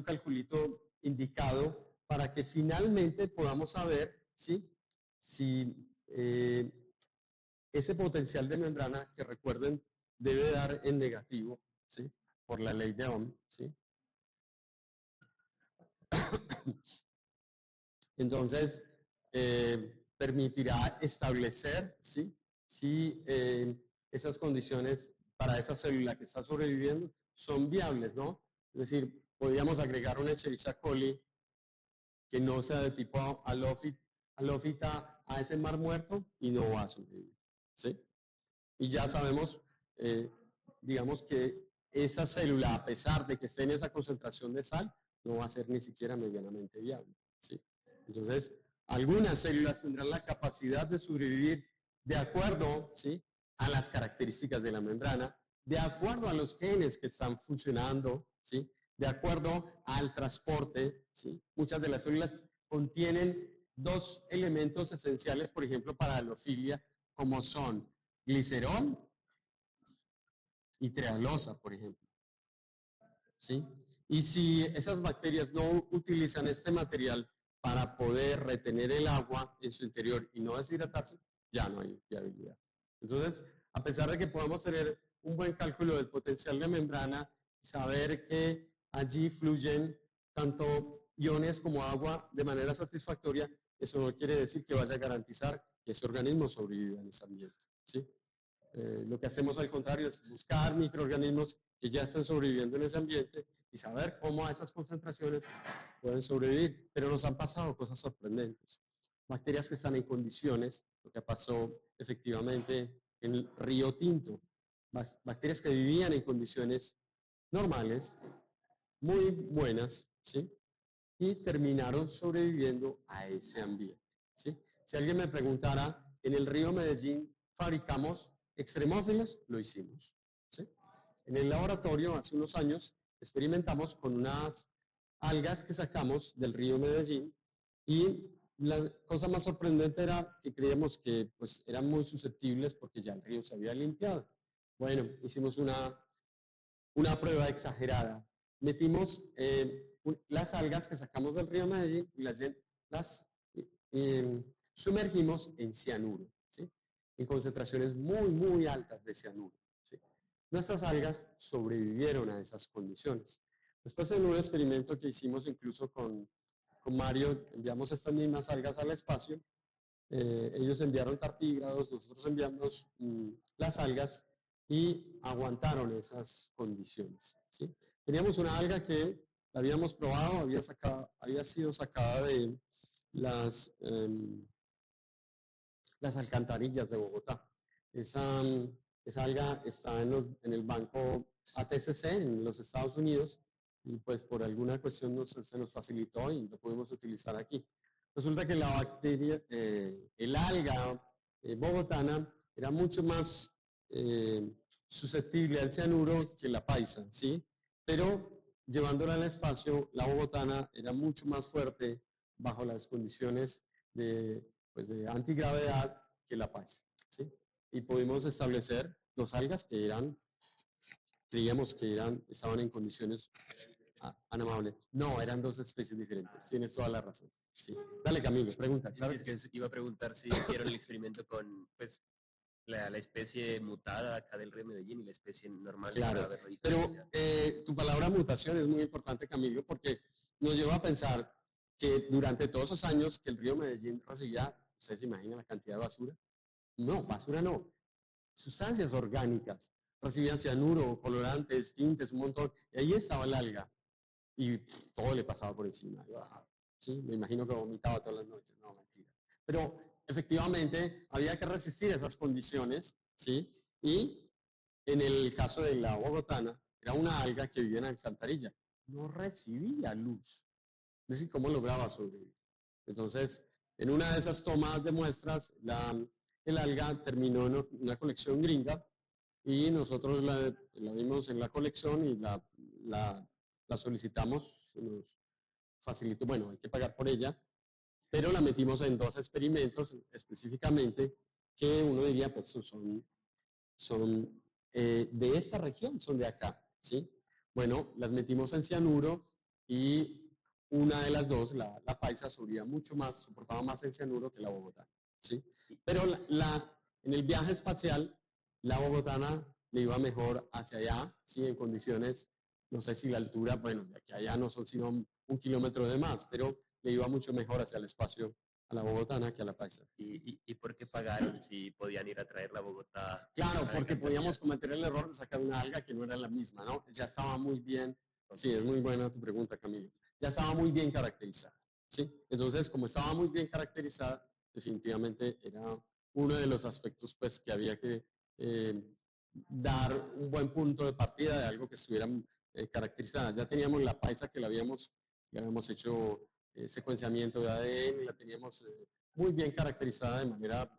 calculito indicado para que finalmente podamos saber, ¿sí?, si ese potencial de membrana, que recuerden, debe dar en negativo, ¿sí?, por la ley de Ohm, ¿sí? Entonces, permitirá establecer, ¿sí?, si esas condiciones para esa célula que está sobreviviendo son viables, ¿no? Es decir, podríamos agregar una Escherichia coli que no sea de tipo halófita a ese mar muerto y no va a sobrevivir, ¿sí? Y ya sabemos, digamos que esa célula, a pesar de que esté en esa concentración de sal, no va a ser ni siquiera medianamente viable, ¿sí? Entonces, algunas células tendrán la capacidad de sobrevivir de acuerdo, ¿sí?, a las características de la membrana, de acuerdo a los genes que están funcionando, ¿sí?, de acuerdo al transporte, ¿sí? Muchas de las células contienen dos elementos esenciales, por ejemplo, para la halofilia, como son glicerol y trealosa, por ejemplo, ¿sí? Y si esas bacterias no utilizan este material para poder retener el agua en su interior y no deshidratarse, ya no hay viabilidad. Entonces, a pesar de que podamos tener un buen cálculo del potencial de membrana, saber que allí fluyen tanto iones como agua de manera satisfactoria, eso no quiere decir que vaya a garantizar que ese organismo sobreviva en ese ambiente, ¿sí? Lo que hacemos al contrario es buscar microorganismos que ya están sobreviviendo en ese ambiente y saber cómo a esas concentraciones pueden sobrevivir. Pero nos han pasado cosas sorprendentes. Bacterias que están en condiciones, lo que pasó efectivamente en el Río Tinto, bacterias que vivían en condiciones normales, muy buenas, ¿sí?, y terminaron sobreviviendo a ese ambiente, ¿sí? Si alguien me preguntara, en el río Medellín fabricamos extremófilos, lo hicimos, ¿sí? En el laboratorio, hace unos años, experimentamos con unas algas que sacamos del río Medellín y la cosa más sorprendente era que creíamos que pues, eran muy susceptibles porque ya el río se había limpiado. Bueno, hicimos una prueba exagerada. Metimos las algas que sacamos del río Medellín y las sumergimos en cianuro, ¿sí?, en concentraciones muy, muy altas de cianuro, ¿sí? Nuestras algas sobrevivieron a esas condiciones. Después, en un experimento que hicimos incluso con Mario, enviamos estas mismas algas al espacio. Ellos enviaron tartígrados, nosotros enviamos las algas y aguantaron esas condiciones, ¿sí? Teníamos una alga que la habíamos probado, había sido sacada de las alcantarillas de Bogotá. Esa alga está en el banco ATCC en los Estados Unidos y pues por alguna cuestión se nos facilitó y lo pudimos utilizar aquí. Resulta que la bacteria, el alga bogotana era mucho más susceptible al cianuro que la paisa, ¿sí? Pero llevándola al espacio, la bogotana era mucho más fuerte bajo las condiciones de antigravedad que la paisa, ¿sí? Y pudimos establecer dos algas que creíamos que estaban en condiciones anamables. No, eran dos especies diferentes, tienes toda la razón. Sí. Dale, Camilo, pregunta. Claro, es que iba a preguntar si hicieron el experimento con pues, la especie mutada acá del río Medellín y la especie normal. Claro, para ver la pero diferencia. tu palabra mutación es muy importante, Camilo, porque nos lleva a pensar que durante todos esos años que el río Medellín recibía, ¿ustedes se imaginan la cantidad de basura? No, basura no, sustancias orgánicas. Recibían cianuro, colorantes, tintes, un montón. Y ahí estaba el alga. Y todo le pasaba por encima. ¿Sí? Me imagino que vomitaba todas las noches. No, mentira. Pero efectivamente había que resistir esas condiciones, ¿sí? Y en el caso de la bogotana, era una alga que vivía en alcantarilla. No recibía luz. Es decir, ¿cómo lograba sobrevivir? Entonces, en una de esas tomas de muestras, el alga terminó en una colección gringa y nosotros la vimos en la colección y la solicitamos, nos facilitó, bueno, hay que pagar por ella, pero la metimos en 2 experimentos específicamente que uno diría, pues son de esta región, son de acá, ¿sí? Bueno, las metimos en cianuro y una de las dos, la paisa, subía mucho más, soportaba más el cianuro que la bogotana, ¿sí? Pero en el viaje espacial, la bogotana le iba mejor hacia allá, ¿sí? En condiciones, no sé si la altura, bueno, de aquí a allá no son sino 1 kilómetro de más, pero le iba mucho mejor hacia el espacio a la bogotana que a la paisa. ¿Y por qué pagaron si podían ir a traer la Bogotá? Claro, a porque Alcatraz? podíamos cometer el error de sacar una alga que no era la misma, ¿no? Ya estaba muy bien, sí, es muy buena tu pregunta, Camilo. Ya estaba muy bien caracterizada, ¿sí? Entonces, como estaba muy bien caracterizada, definitivamente era uno de los aspectos, pues, que había que dar un buen punto de partida de algo que estuviera caracterizada. Ya teníamos la paisa que le habíamos hecho secuenciamiento de ADN, la teníamos muy bien caracterizada de manera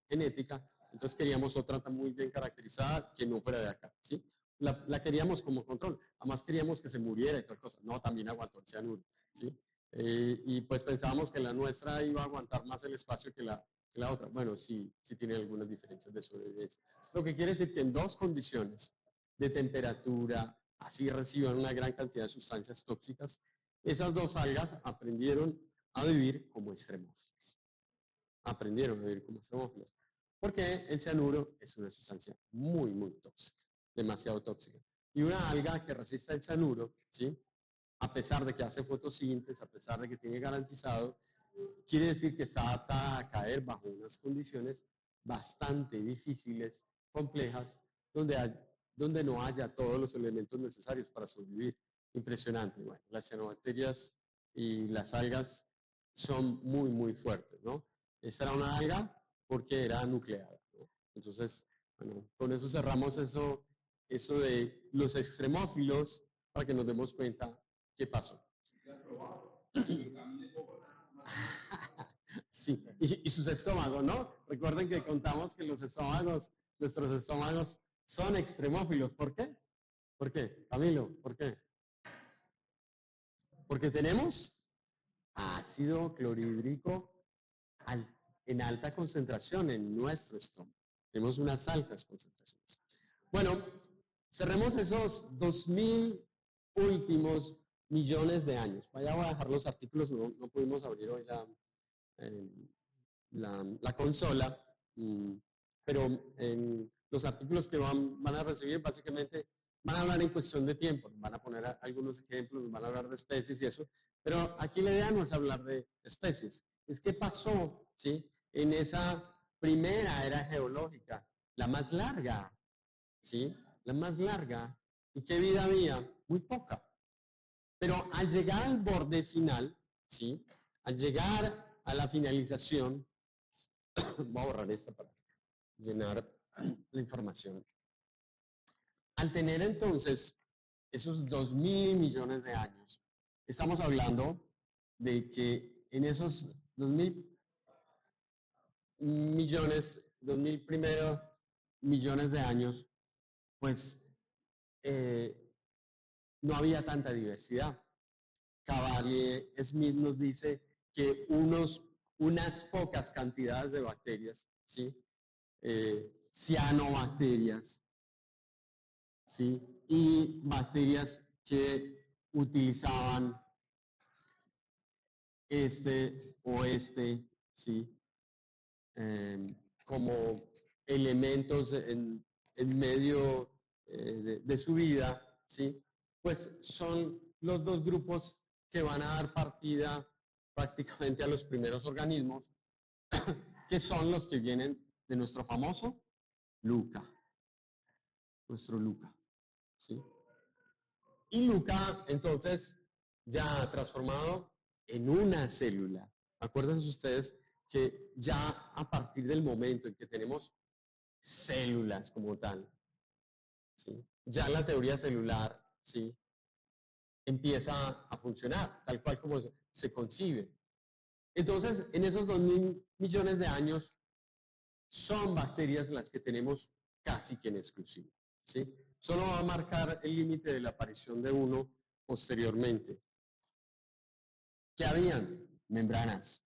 genética, entonces queríamos otra muy bien caracterizada que no fuera de acá, ¿sí? La queríamos como control, además queríamos que se muriera y tal cosa, no, también aguantó el cianuro, ¿sí? Y pues pensábamos que la nuestra iba a aguantar más el espacio que la otra. Bueno, sí tiene algunas diferencias de sobrevivencia. Lo que quiere decir que en 2 condiciones de temperatura, así reciban una gran cantidad de sustancias tóxicas, esas 2 algas aprendieron a vivir como extremófilas. Aprendieron a vivir como extremófilas. Porque el cianuro es una sustancia muy, muy tóxica, demasiado tóxica. Y una alga que resista el cianuro, ¿sí? A pesar de que hace fotosíntesis, a pesar de que tiene garantizado, quiere decir que está atada a caer bajo unas condiciones bastante difíciles, complejas, donde no haya todos los elementos necesarios para sobrevivir. Impresionante. Bueno, las cianobacterias y las algas son muy, muy fuertes, ¿no? Esta era una alga porque era nucleada, ¿no? Entonces, bueno, con eso cerramos eso de los extremófilos para que nos demos cuenta qué pasó. Sí, y sus estómagos, ¿no? Recuerden que contamos que nuestros estómagos son extremófilos. ¿Por qué? ¿Por qué? Camilo, ¿por qué? Porque tenemos ácido clorhídrico en alta concentración en nuestro estómago. Tenemos unas altas concentraciones. Bueno, cerremos esos 2000 últimos millones de años. Vaya, voy a dejar los artículos, no pudimos abrir hoy la consola, pero en los artículos que van a recibir básicamente van a hablar en cuestión de tiempo, van a poner algunos ejemplos, van a hablar de especies y eso, pero aquí la idea no es hablar de especies, es qué pasó, ¿sí? En esa primera era geológica, la más larga, ¿sí? La más larga, ¿y qué vida había? Muy poca. Pero al llegar al borde final, ¿sí? Al llegar a la finalización, voy a borrar esta para llenar la información. Al tener entonces esos 2000 millones de años, estamos hablando de que en esos 2000 millones, 2000 primeros millones de años, pues no había tanta diversidad. Cavalier-Smith nos dice que unas pocas cantidades de bacterias, ¿sí? Cianobacterias, ¿sí? Y bacterias que utilizaban este o este, ¿sí? Como elementos en medio de su vida, ¿sí? Pues son los 2 grupos que van a dar partida prácticamente a los primeros organismos, que son los que vienen de nuestro famoso Luca, nuestro Luca, ¿sí? Y Luca, entonces, ya transformado en una célula. Acuérdense ustedes que ya a partir del momento en que tenemos células como tal, ¿sí? Ya la teoría celular, ¿sí? Empieza a funcionar, tal cual como se concibe. Entonces, en esos 2000 millones de años, son bacterias las que tenemos casi que en exclusiva. ¿sí? Solo va a marcar el límite de la aparición de uno posteriormente. ¿Qué habían? Membranas.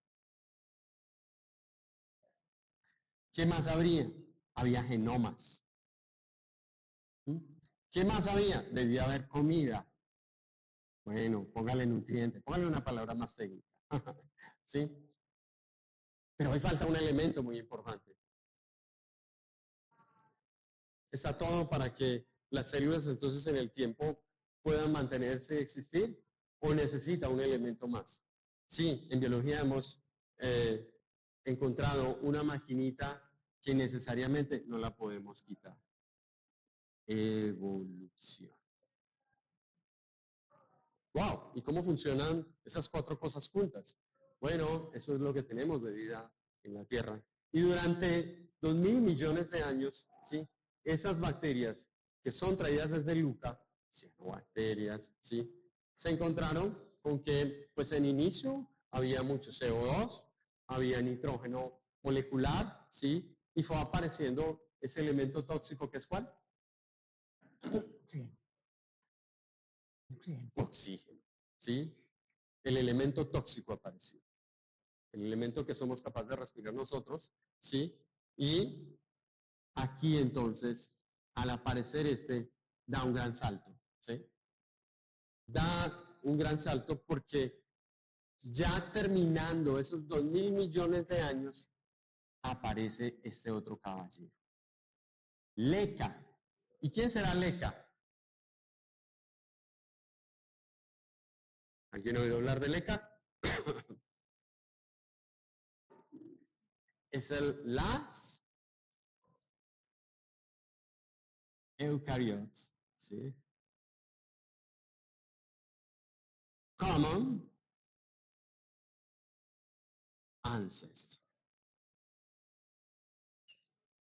¿Qué más habría? Había genomas. ¿Mm? ¿Qué más había? Debía haber comida. Bueno, póngale nutriente, póngale una palabra más técnica. ¿Sí? Pero hoy falta un elemento muy importante. Está todo para que las células entonces en el tiempo puedan mantenerse y existir, o necesita un elemento más. Sí, en biología hemos encontrado una maquinita que necesariamente no la podemos quitar. Evolución. ¡Wow! ¿Y cómo funcionan esas cuatro cosas juntas? Bueno, eso es lo que tenemos de vida en la Tierra. Y durante 2.000 millones de años, ¿sí? Esas bacterias que son traídas desde Luca, cianobacterias, ¿sí? Se encontraron con que, pues en inicio había mucho CO2, había nitrógeno molecular, ¿sí? Y fue apareciendo ese elemento tóxico que es ¿cuál? Sí. Sí. Oxígeno, ¿sí? El elemento tóxico apareció. El elemento que somos capaces de respirar nosotros, ¿sí? Y aquí entonces, al aparecer da un gran salto, ¿sí? Da un gran salto porque ya terminando esos 2.000 millones de años, aparece este otro caballero. Leca. ¿Y quién será Leca? ¿Alguien ha oído hablar de Leca? Es el las eucariotes, ¿sí? Common ancestor.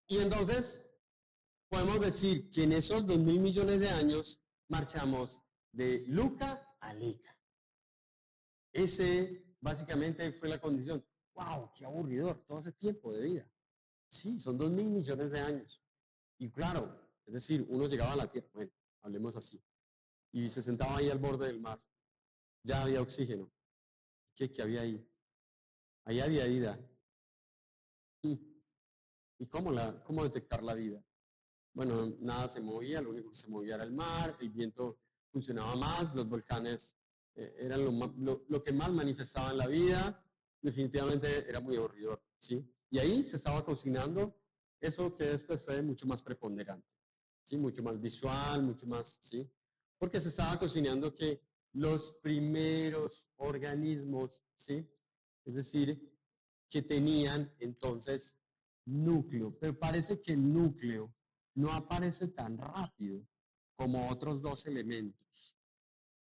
Y entonces podemos decir que en esos 2.000 millones de años marchamos de Luca a Leca. Ese básicamente fue la condición. ¡Wow! ¡Qué aburridor! Todo ese tiempo de vida. Sí, son 2.000 millones de años. Y claro, es decir, uno llegaba a la Tierra, bueno, hablemos así, y se sentaba ahí al borde del mar. Ya había oxígeno. ¿Qué había ahí? Ahí había vida. ¿Y cómo detectar la vida? Bueno, nada se movía, lo único que se movía era el mar, el viento funcionaba más, los volcanes eran lo que más manifestaban la vida, definitivamente era muy aburridor, ¿sí? Y ahí se estaba cocinando eso que después fue mucho más preponderante, ¿sí? Mucho más visual, mucho más, ¿sí? Porque se estaba cocinando que los primeros organismos, ¿sí? Es decir, que tenían entonces núcleo, pero parece que el núcleo no aparece tan rápido como otros dos elementos,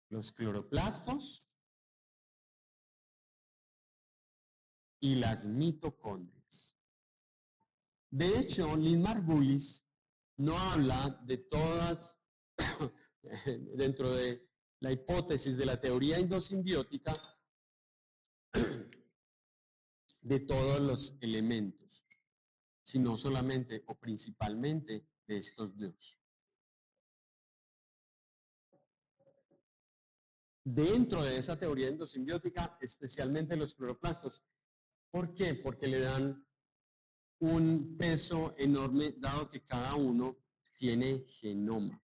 los cloroplastos y las mitocondrias. De hecho, Lynn Margulis no habla de todas, dentro de la hipótesis de la teoría endosimbiótica, de todos los elementos, sino solamente o principalmente de estos dos. Dentro de esa teoría endosimbiótica, especialmente los cloroplastos. ¿Por qué? Porque le dan un peso enorme, dado que cada uno tiene genoma.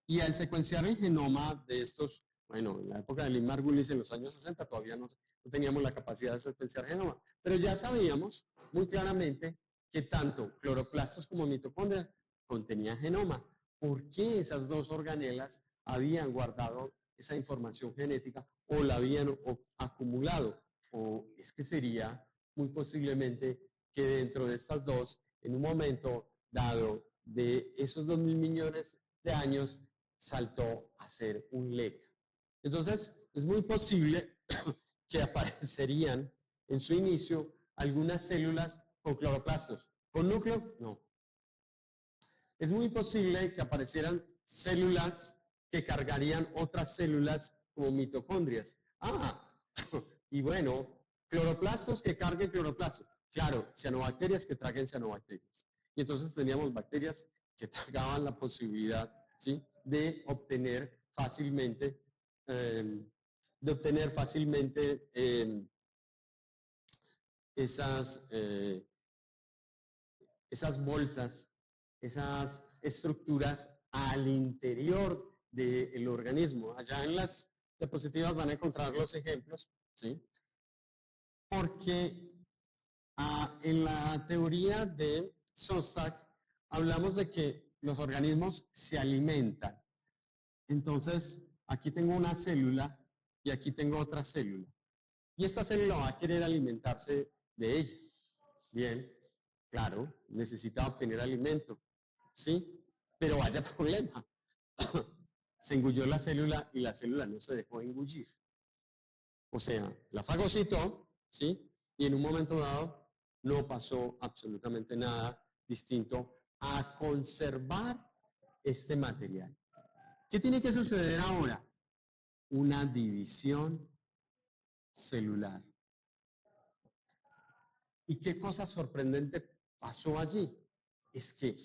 Y al secuenciar el genoma de estos, bueno, en la época de Lynn Margulis, en los años 60, todavía no teníamos la capacidad de secuenciar genoma, pero ya sabíamos muy claramente que tanto cloroplastos como mitocondrias contenían genoma. ¿Por qué esas dos organelas habían guardado esa información genética o la habían acumulado? O es que sería muy posiblemente que dentro de estas dos, en un momento dado de esos 2.000 millones de años, saltó a ser un leca. Entonces, es muy posible que aparecerían en su inicio algunas células con cloroplastos. ¿Con núcleo? No. Es muy posible que aparecieran células que cargarían otras células como mitocondrias. Y bueno, cloroplastos que carguen cloroplastos. Claro, cianobacterias que traguen cianobacterias. Y entonces teníamos bacterias que tragaban la posibilidad, ¿sí?, de obtener fácilmente, esas, esas bolsas, esas estructuras al interior del organismo. Allá en las diapositivas van a encontrar los ejemplos, ¿sí? Porque en la teoría de Shostak hablamos de que los organismos se alimentan. Entonces, aquí tengo una célula y aquí tengo otra célula. Y esta célula va a querer alimentarse de ella. Bien, claro, necesita obtener alimento, ¿sí? Pero vaya problema. Se engulló la célula y la célula no se dejó engullir. O sea, la fagocitó, ¿sí? Y en un momento dado no pasó absolutamente nada distinto a conservar este material. ¿Qué tiene que suceder ahora? Una división celular. ¿Y qué cosa sorprendente pasó allí? Es que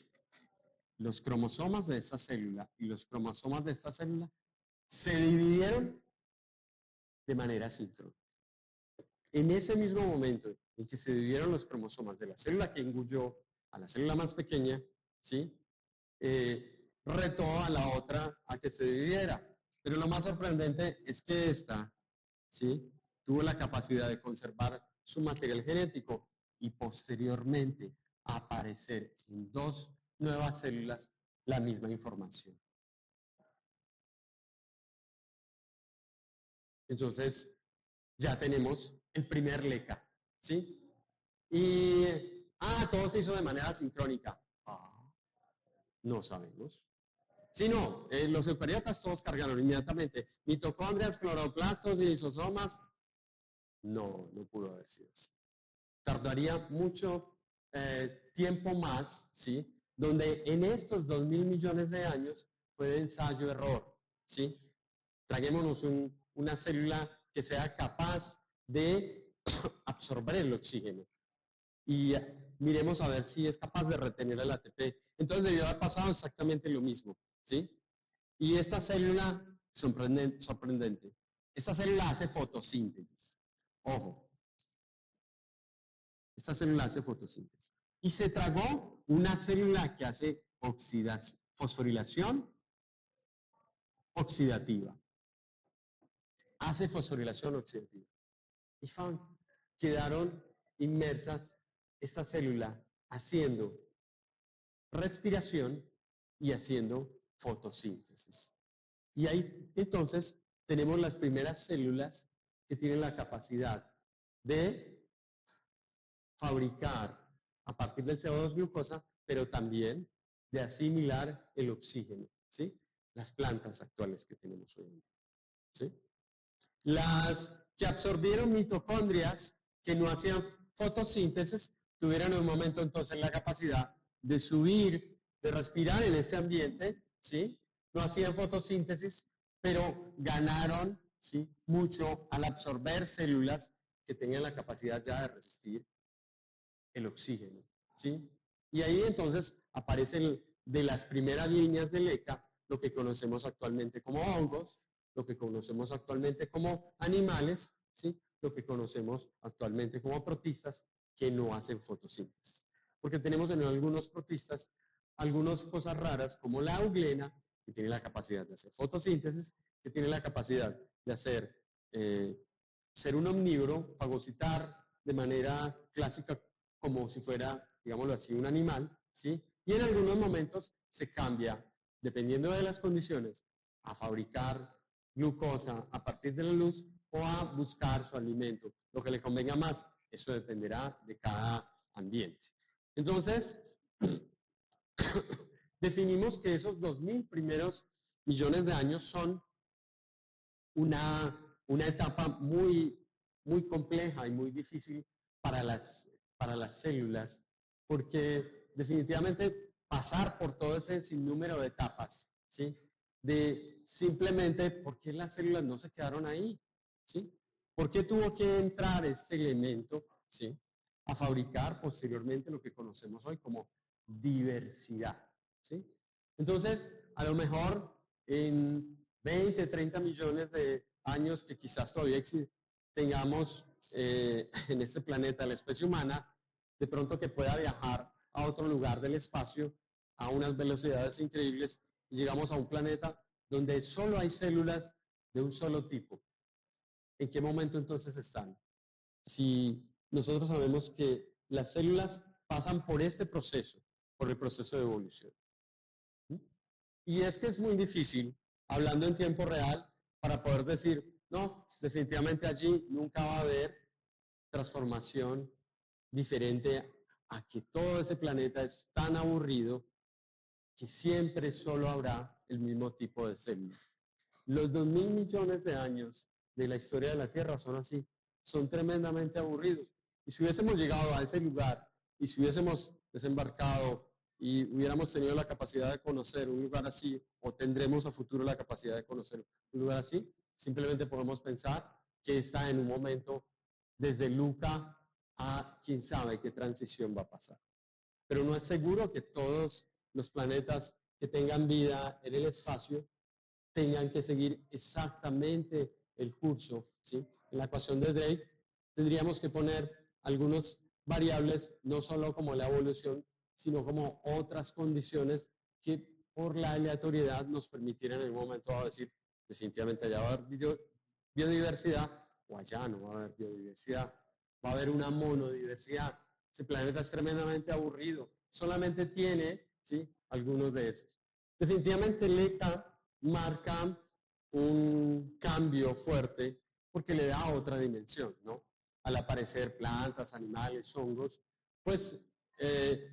los cromosomas de esa célula y los cromosomas de esta célula se dividieron de manera síncrona. En ese mismo momento en que se dividieron los cromosomas de la célula que engulló a la célula más pequeña, ¿sí? Retó a la otra a que se dividiera. Pero lo más sorprendente es que esta, ¿sí?, tuvo la capacidad de conservar su material genético y posteriormente aparecer en dos nuevas células la misma información. Entonces, ya tenemos el primer LECA, ¿sí? Y, todo se hizo de manera sincrónica. No sabemos. Sí, no, los eucariotas todos cargaron inmediatamente. Mitocondrias, cloroplastos y lisosomas. No, no pudo haber sido así. Tardaría mucho tiempo más, ¿sí? Donde en estos 2.000 millones de años fue de ensayo-error, ¿sí? Traguémonos una célula que sea capaz de absorber el oxígeno y miremos a ver si es capaz de retener el ATP. Entonces debió haber pasado exactamente lo mismo, ¿sí? Y esta célula, sorprendente, esta célula hace fotosíntesis. Ojo, esta célula hace fotosíntesis. Y se tragó una célula que hace oxidación, fosforilación oxidativa. Hace fosforilación oxidativa. Y quedaron inmersas esta célula haciendo respiración y haciendo fotosíntesis. Y ahí entonces tenemos las primeras células que tienen la capacidad de fabricar a partir del CO2 glucosa, pero también de asimilar el oxígeno, ¿sí? Las plantas actuales que tenemos hoy en día, ¿sí? Las que absorbieron mitocondrias que no hacían fotosíntesis tuvieron en un momento entonces la capacidad de subir, de respirar en ese ambiente, ¿sí? No hacían fotosíntesis, pero ganaron, ¿sí?, mucho al absorber células que tenían la capacidad ya de resistir el oxígeno, ¿sí? Y ahí entonces aparecen de las primeras líneas del ECA lo que conocemos actualmente como hongos, lo que conocemos actualmente como animales, ¿sí?, lo que conocemos actualmente como protistas que no hacen fotosíntesis. Porque tenemos en algunos protistas algunas cosas raras como la euglena, que tiene la capacidad de hacer fotosíntesis, que tiene la capacidad de hacer, ser un omnívoro, fagocitar de manera clásica como si fuera, digámoslo así, un animal, ¿sí? Y en algunos momentos se cambia, dependiendo de las condiciones, a fabricar glucosa a partir de la luz o a buscar su alimento. Lo que le convenga más, eso dependerá de cada ambiente. Entonces, definimos que esos 2.000 primeros millones de años son una etapa muy, muy compleja y muy difícil para las células, porque definitivamente pasar por todo ese sinnúmero de etapas, ¿sí?, de simplemente por qué las células no se quedaron ahí, ¿sí? ¿Por qué tuvo que entrar este elemento, ¿sí?, a fabricar posteriormente lo que conocemos hoy como diversidad, ¿sí? Entonces, a lo mejor en 20, 30 millones de años que quizás todavía tengamos en este planeta la especie humana, de pronto que pueda viajar a otro lugar del espacio a unas velocidades increíbles y llegamos a un planeta donde solo hay células de un solo tipo. ¿En qué momento entonces están? Si nosotros sabemos que las células pasan por este proceso, por el proceso de evolución. ¿Sí? Y es que es muy difícil, hablando en tiempo real, para poder decir, no, definitivamente allí nunca va a haber transformación diferente a que todo ese planeta es tan aburrido que siempre solo habrá el mismo tipo de células. Los 2000 millones de años de la historia de la Tierra son así, son tremendamente aburridos. Y si hubiésemos llegado a ese lugar y si hubiésemos desembarcado y hubiéramos tenido la capacidad de conocer un lugar así, o tendremos a futuro la capacidad de conocer un lugar así, simplemente podemos pensar que está en un momento desde Luca a quién sabe qué transición va a pasar. Pero no es seguro que todos los planetas que tengan vida en el espacio tengan que seguir exactamente el curso, ¿sí? En la ecuación de Drake tendríamos que poner algunas variables, no solo como la evolución, sino como otras condiciones que por la aleatoriedad nos permitieran en un momento dado decir, definitivamente allá va a haber biodiversidad o allá no va a haber biodiversidad, va a haber una monodiversidad. Ese planeta es tremendamente aburrido, solamente tiene, ¿sí?, algunos de esos. Definitivamente LECA marca un cambio fuerte porque le da otra dimensión, ¿no? Al aparecer plantas, animales, hongos, pues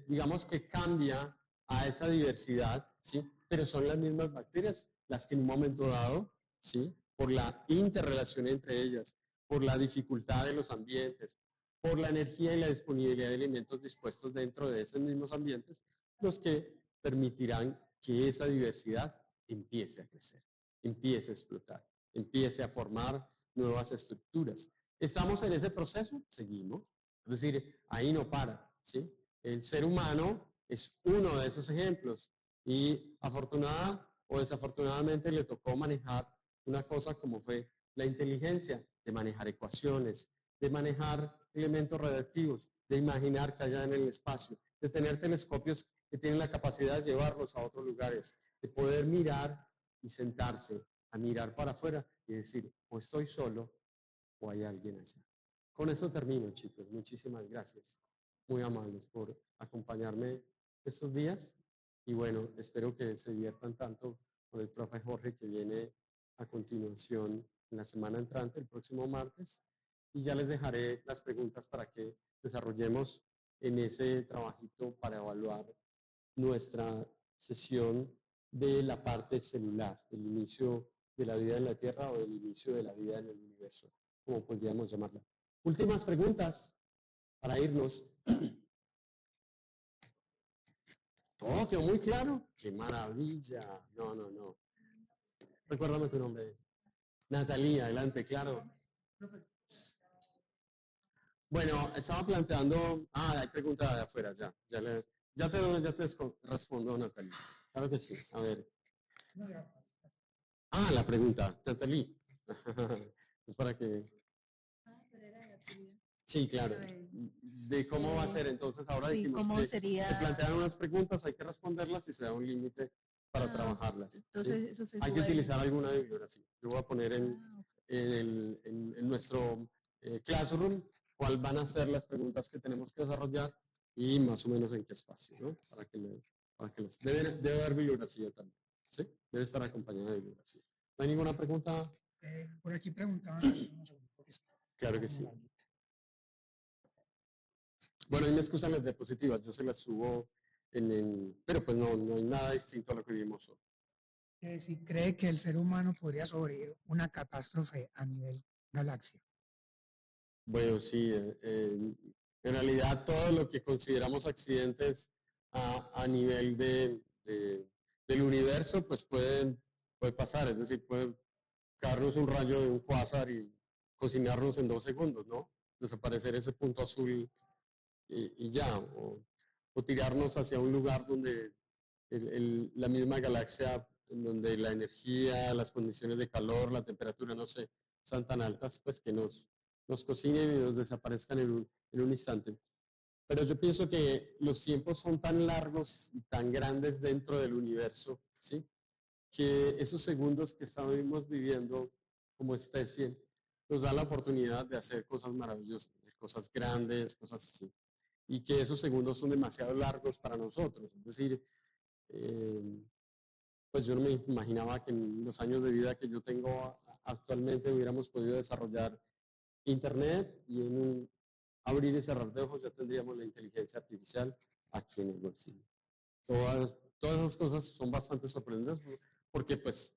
digamos que cambia a esa diversidad, ¿sí? Pero son las mismas bacterias las que en un momento dado, ¿sí?, por la interrelación entre ellas, por la dificultad de los ambientes, por la energía y la disponibilidad de alimentos dispuestos dentro de esos mismos ambientes, los que permitirán que esa diversidad empiece a crecer, empiece a explotar, empiece a formar nuevas estructuras. ¿Estamos en ese proceso? Seguimos. Es decir, ahí no para, ¿sí? El ser humano es uno de esos ejemplos y afortunada o desafortunadamente le tocó manejar una cosa como fue la inteligencia, de manejar ecuaciones, de manejar elementos radiactivos, de imaginar que allá en el espacio, de tener telescopios que tienen la capacidad de llevarlos a otros lugares, de poder mirar y sentarse a mirar para afuera y decir, o estoy solo o hay alguien allá. Con eso termino, chicos. Muchísimas gracias. Muy amables por acompañarme estos días. Y bueno, espero que se diviertan tanto con el profe Jorge que viene a continuación en la semana entrante, el próximo martes. Y ya les dejaré las preguntas para que desarrollemos en ese trabajito para evaluar nuestra sesión de la parte celular, del inicio de la vida en la Tierra o del inicio de la vida en el universo, como podríamos llamarla. Últimas preguntas para irnos. Todo quedó muy claro. ¡Qué maravilla! No. Recuérdame tu nombre. Natalia, adelante, claro. Bueno, estaba planteando... hay pregunta de afuera, ya te respondo, Natalia. Claro que sí. A ver. La pregunta, Natalia. Es para que... Sí, claro. De cómo va a ser entonces ahora Sí, dijimos ¿cómo que sería? se plantean unas preguntas, hay que responderlas y se da un límite para trabajarlas. Entonces, ¿sí? eso se Hay que sube. utilizar alguna bibliografía. Yo voy a poner Ok. en nuestro Classroom cuál van a ser las preguntas que tenemos que desarrollar y más o menos en qué espacio, ¿no? Debe haber bibliografía también, ¿sí? Debe estar acompañada de bibliografía. ¿No hay ninguna pregunta? Por aquí preguntaban. Claro que sí. Bueno, ahí me excusan las diapositivas, yo se las subo pero pues no hay nada distinto a lo que vimos hoy. Si cree que el ser humano podría sobrevivir una catástrofe a nivel galaxia. Bueno, sí, en realidad todo lo que consideramos accidentes a nivel del universo, pues puede pasar, es decir, puede caernos un rayo de un cuásar y cocinarnos en 2 segundos, ¿no? Desaparecer ese punto azul y ya, o tirarnos hacia un lugar donde la misma galaxia, en donde la energía, las condiciones de calor, la temperatura, no sé, sean tan altas, pues que nos cocinen y nos desaparezcan en un instante. Pero yo pienso que los tiempos son tan largos y tan grandes dentro del universo, ¿sí? Que esos segundos que estamos viviendo como especie nos dan la oportunidad de hacer cosas maravillosas, cosas grandes, cosas así. Y que esos segundos son demasiado largos para nosotros. Es decir, pues yo no me imaginaba que en los años de vida que yo tengo actualmente hubiéramos podido desarrollar Internet y en un abrir y cerrar de ojos ya tendríamos la inteligencia artificial aquí en el bolsillo. Todas esas cosas son bastante sorprendentes porque pues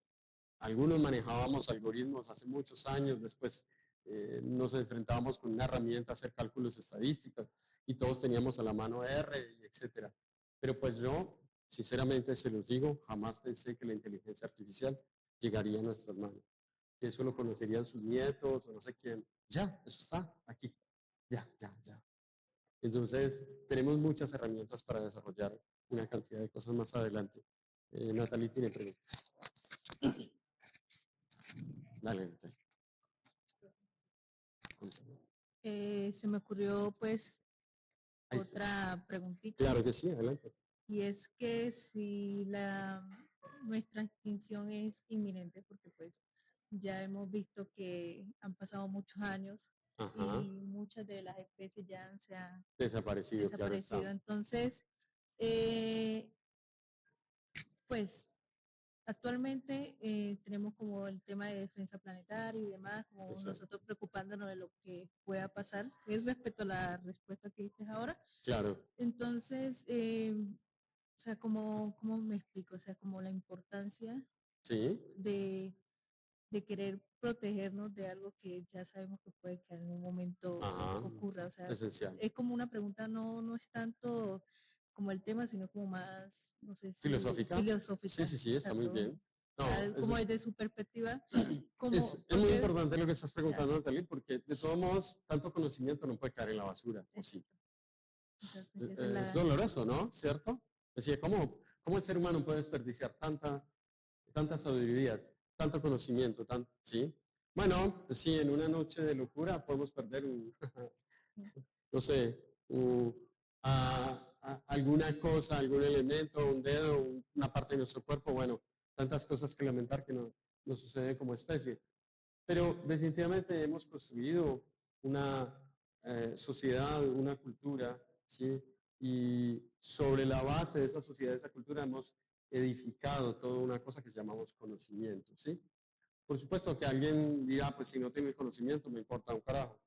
algunos manejábamos algoritmos hace muchos años, después nos enfrentábamos con una herramienta a hacer cálculos estadísticos y todos teníamos a la mano R, etcétera. Pero pues yo, sinceramente se los digo, jamás pensé que la inteligencia artificial llegaría a nuestras manos. Que eso lo conocerían sus nietos o no sé quién. Ya, eso está aquí. Ya. Entonces, tenemos muchas herramientas para desarrollar una cantidad de cosas más adelante. Natalie tiene preguntas. Dale, Natalie. Se me ocurrió pues Ahí otra preguntita. Claro que sí, adelante. Y es que si nuestra extinción es inminente, porque pues ya hemos visto que han pasado muchos años Ajá. y muchas de las especies ya se han Desaparecido, claro desaparecido. está. Entonces, pues actualmente tenemos como el tema de defensa planetaria y demás, como Exacto. nosotros preocupándonos de lo que pueda pasar. Es respecto a la respuesta que diste ahora. Claro. Entonces, o sea, ¿cómo me explico? O sea, como la importancia Sí. de querer protegernos de algo que ya sabemos que puede que en algún momento Ajá. ocurra. O sea, Esencial. es como una pregunta, no es tanto como el tema, sino como más, no sé si... ¿Filosófica? Filosófica. Sí, está muy bien. No, o sea, como desde su perspectiva. Es muy importante lo que estás preguntando, Natalie, porque de todos modos, tanto conocimiento no puede caer en la basura, ¿o sí? Entonces, es doloroso, ¿no? ¿Cierto? Es decir, ¿cómo el ser humano puede desperdiciar tanta sabiduría, tanto conocimiento, ¿sí? Bueno, pues sí, en una noche de locura podemos perder no sé, alguna cosa, algún elemento, un dedo, una parte de nuestro cuerpo, bueno, tantas cosas que lamentar que nos sucede como especie. Pero definitivamente hemos construido una sociedad, una cultura, ¿sí? Y sobre la base de esa sociedad, de esa cultura, hemos edificado toda una cosa que llamamos conocimiento, ¿sí? Por supuesto que alguien dirá, pues si no tiene el conocimiento, me importa un carajo.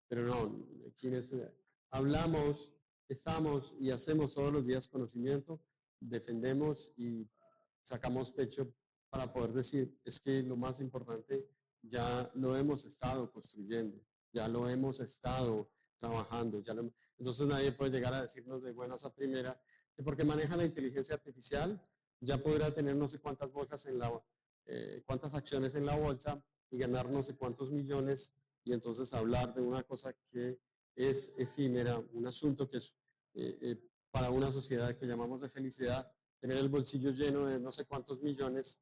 Pero no, quienes hablamos, estamos y hacemos todos los días conocimiento, defendemos y sacamos pecho para poder decir, es que lo más importante ya lo hemos estado construyendo, ya lo hemos estado trabajando, entonces nadie puede llegar a decirnos de buenas a primera que porque maneja la inteligencia artificial ya podrá tener no sé cuántas bolsas cuántas acciones en la bolsa y ganar no sé cuántos millones y entonces hablar de una cosa que es efímera, un asunto que es para una sociedad que llamamos de felicidad, tener el bolsillo lleno de no sé cuántos millones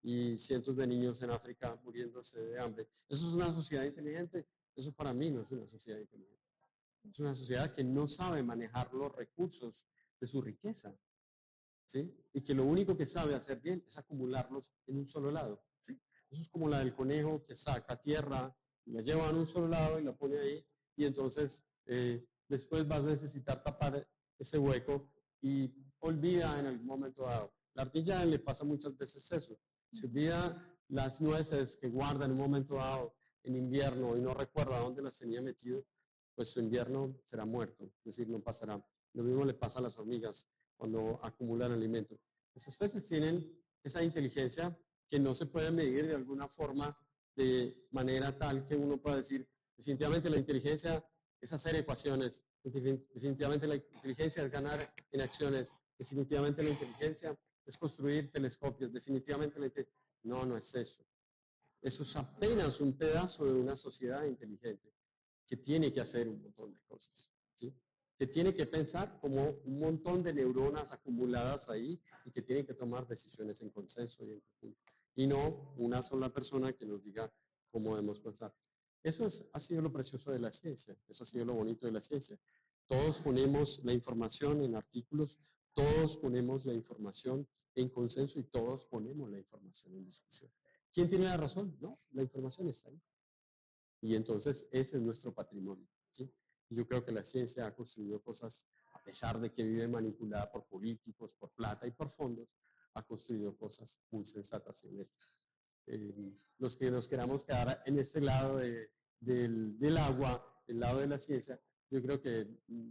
y cientos de niños en África muriéndose de hambre. ¿Eso es una sociedad inteligente? Eso para mí no es una sociedad inteligente. Es una sociedad que no sabe manejar los recursos de su riqueza, ¿sí? Y que lo único que sabe hacer bien es acumularlos en un solo lado, ¿sí? Eso es como la del conejo que saca tierra, la lleva en un solo lado y la pone ahí, y entonces después vas a necesitar tapar ese hueco y olvida en algún momento dado. La ardilla le pasa muchas veces eso, se olvida las nueces que guarda en un momento dado en invierno y no recuerda dónde las tenía metido, pues su invierno será muerto, es decir, no pasará. Lo mismo le pasa a las hormigas cuando acumulan alimento. Las especies tienen esa inteligencia que no se puede medir de alguna forma de manera tal que uno pueda decir, definitivamente la inteligencia es hacer ecuaciones, definitivamente la inteligencia es ganar en acciones, definitivamente la inteligencia es construir telescopios, definitivamente no es eso. Eso es apenas un pedazo de una sociedad inteligente que tiene que hacer un montón de cosas, ¿sí? que tiene que pensar como un montón de neuronas acumuladas ahí y que tienen que tomar decisiones en consenso y en conjunto. Y no una sola persona que nos diga cómo debemos pensar. Eso ha sido lo precioso de la ciencia, eso ha sido lo bonito de la ciencia. Todos ponemos la información en artículos, todos ponemos la información en consenso y todos ponemos la información en discusión. ¿Quién tiene la razón? No, la información está ahí. Y entonces ese es nuestro patrimonio. ¿Sí? Yo creo que la ciencia ha construido cosas, a pesar de que vive manipulada por políticos, por plata y por fondos, ha construido cosas muy sensatas y honestas. Los que nos queramos quedar en este lado del agua, el lado de la ciencia, yo creo que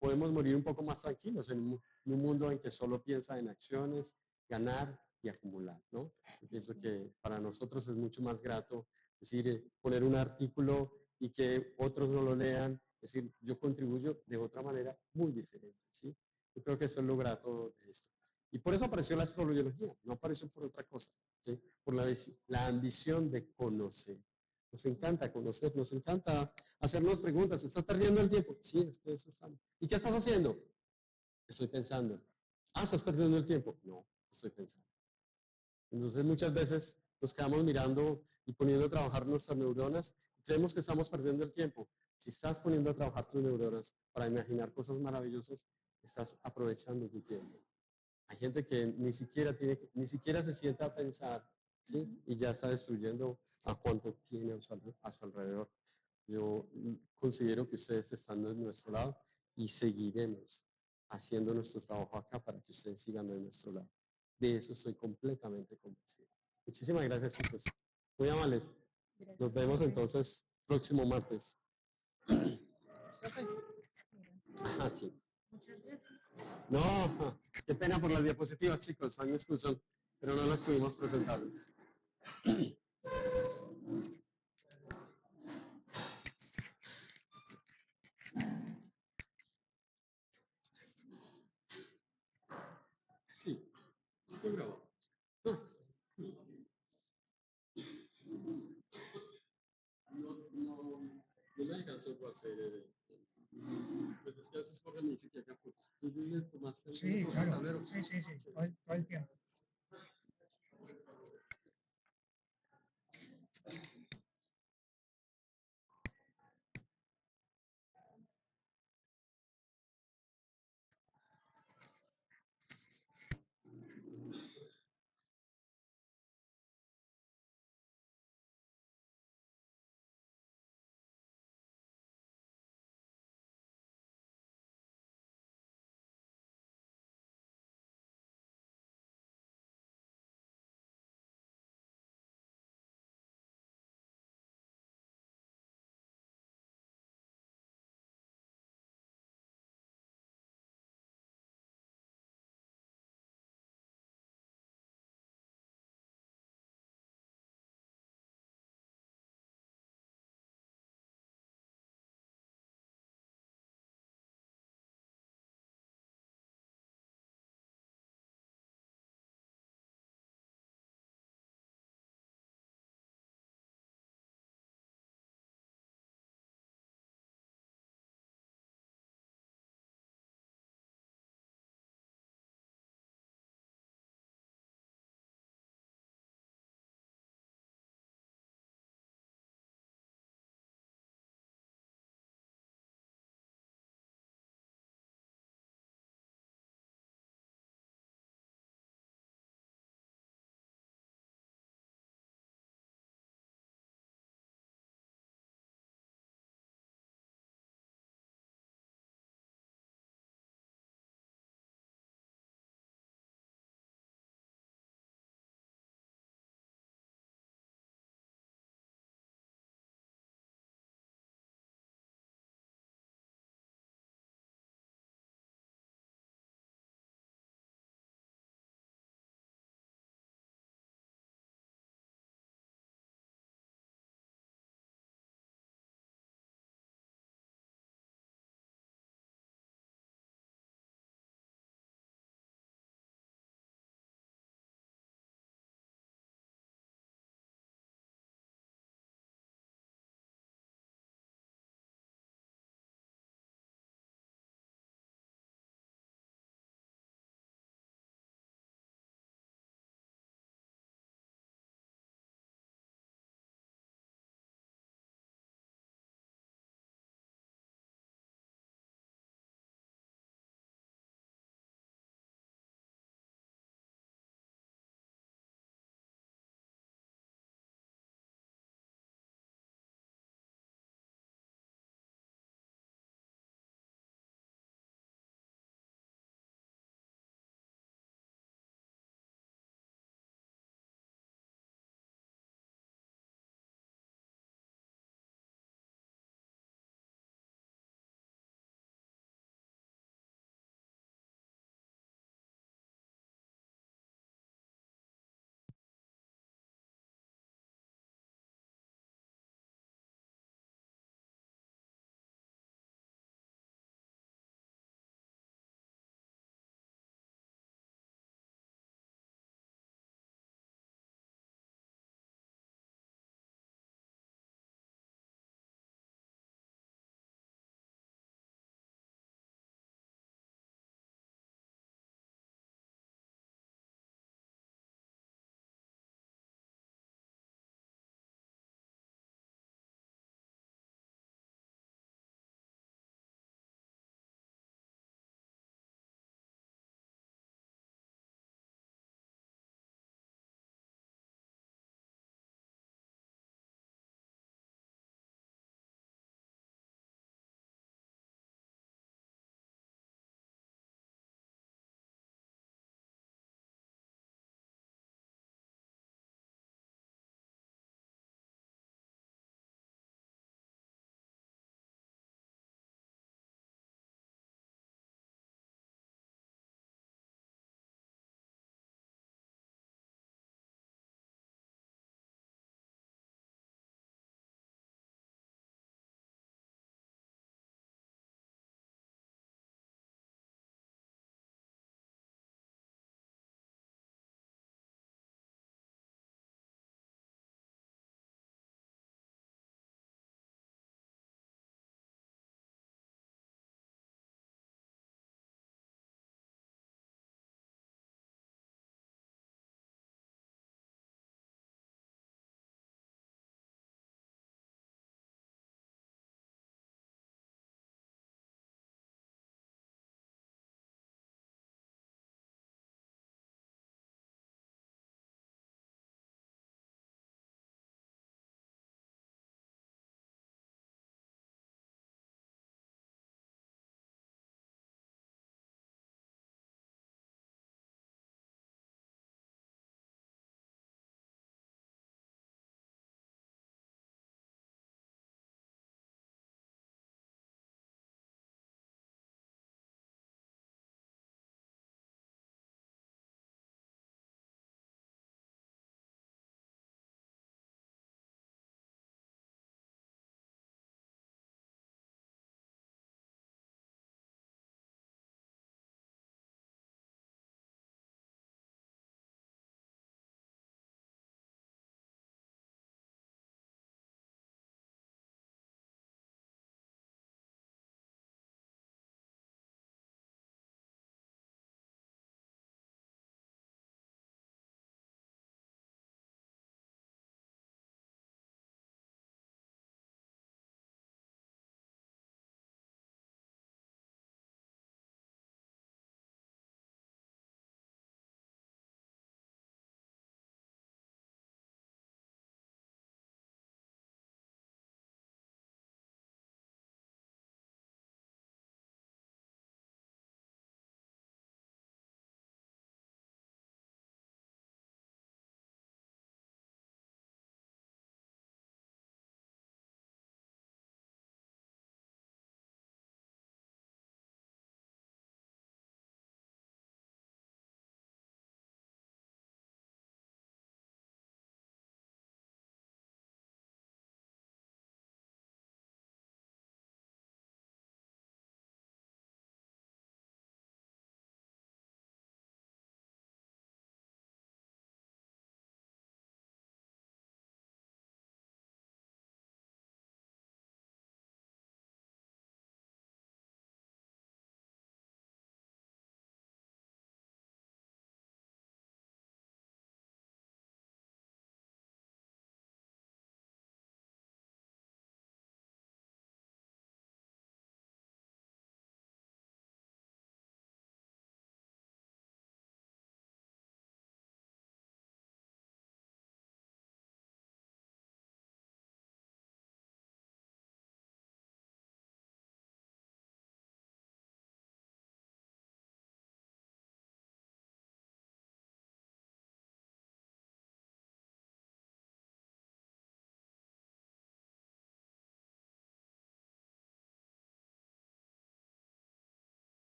podemos morir un poco más tranquilos en un mundo en que solo piensa en acciones, ganar y acumular, ¿no? Yo pienso que para nosotros es mucho más grato decir, poner un artículo y que otros no lo lean, es decir, yo contribuyo de otra manera muy diferente, ¿sí? Yo creo que eso es lo grato de esto. Y por eso apareció la astrobiología, no apareció por otra cosa, ¿sí? Por la ambición de conocer. Nos encanta conocer, nos encanta hacernos preguntas. ¿Estás perdiendo el tiempo? Sí, es que eso estamos. ¿Y qué estás haciendo? Estoy pensando. Ah, ¿estás perdiendo el tiempo? No, estoy pensando. Entonces muchas veces nos quedamos mirando y poniendo a trabajar nuestras neuronas y creemos que estamos perdiendo el tiempo. Si estás poniendo a trabajar tus neuronas para imaginar cosas maravillosas, estás aprovechando tu tiempo. Hay gente que ni siquiera se sienta a pensar, ¿sí? Y ya está destruyendo a cuanto tiene a su alrededor. Yo considero que ustedes están de nuestro lado y seguiremos haciendo nuestro trabajo acá para que ustedes sigan de nuestro lado. De eso estoy completamente convencido. Muchísimas gracias, chicos. Muy amables. Nos vemos entonces próximo martes. Ajá, sí. Muchas gracias. No, qué pena por las diapositivas, chicos. Hay exclusión, pero no las pudimos presentar. Sí, sí que grabó. No me alcanzó a hacer. Pues es que a veces coge mucho que acá fotos. Sí, claro. Sí. Todo el tiempo.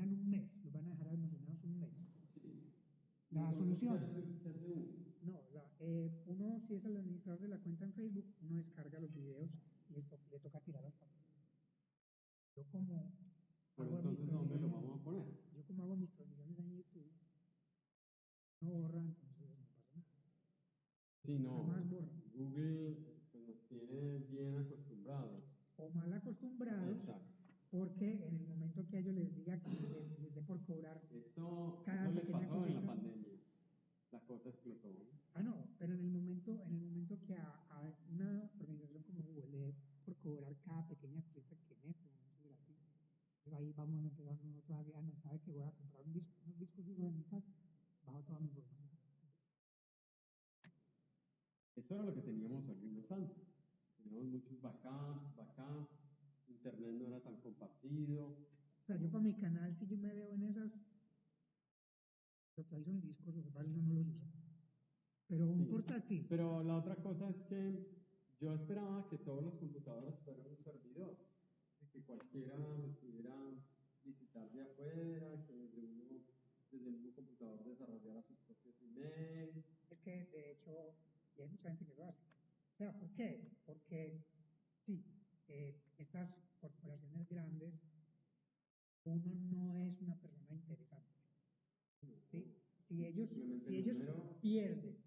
mandan un mes, los van a dejar almacenados un mes. La solución. No, uno, si es el administrador de la cuenta en Facebook, uno descarga los videos y le toca tirar los papeles. Yo como Pero hago mis entonces, ¿dónde lo transmisiones, vamos a poner? yo como hago mis transmisiones en YouTube, no borra, entonces no pasa nada. Sí, no. Jamás borra. Google pues, nos tiene bien acostumbrados. O mal acostumbrados, Exacto. porque en el momento que a ellos les diga que les dé por cobrar Eso cada les pequeña pasó en la cosita. pandemia. La cosa explotó. Ah, no, pero en el momento que a una organización como Google le dé por cobrar cada pequeña cosita que en este momento es gratis, pues ahí vamos a empezar nosotros a decir, no sabe que voy a comprar unos discos duros en mi casa, bajo toda mi información. Eso era lo que teníamos algunos antes. Teníamos muchos backups, internet no era tan compartido. O sea, yo para mi canal, si yo me veo en esas, lo que hay son discos, lo que pasa es que uno no los usa. Pero un Sí. portátil. Pero la otra cosa es que yo esperaba que todos los computadores fueran un servidor, que cualquiera me pudiera visitar de afuera, que desde el mismo computador desarrollara sus propios emails. Es que, de hecho, y hay mucha gente que lo hace. O sea, ¿por qué? Porque, sí, estas corporaciones grandes, uno no es una persona interesante. ¿Sí? Si ellos pierden,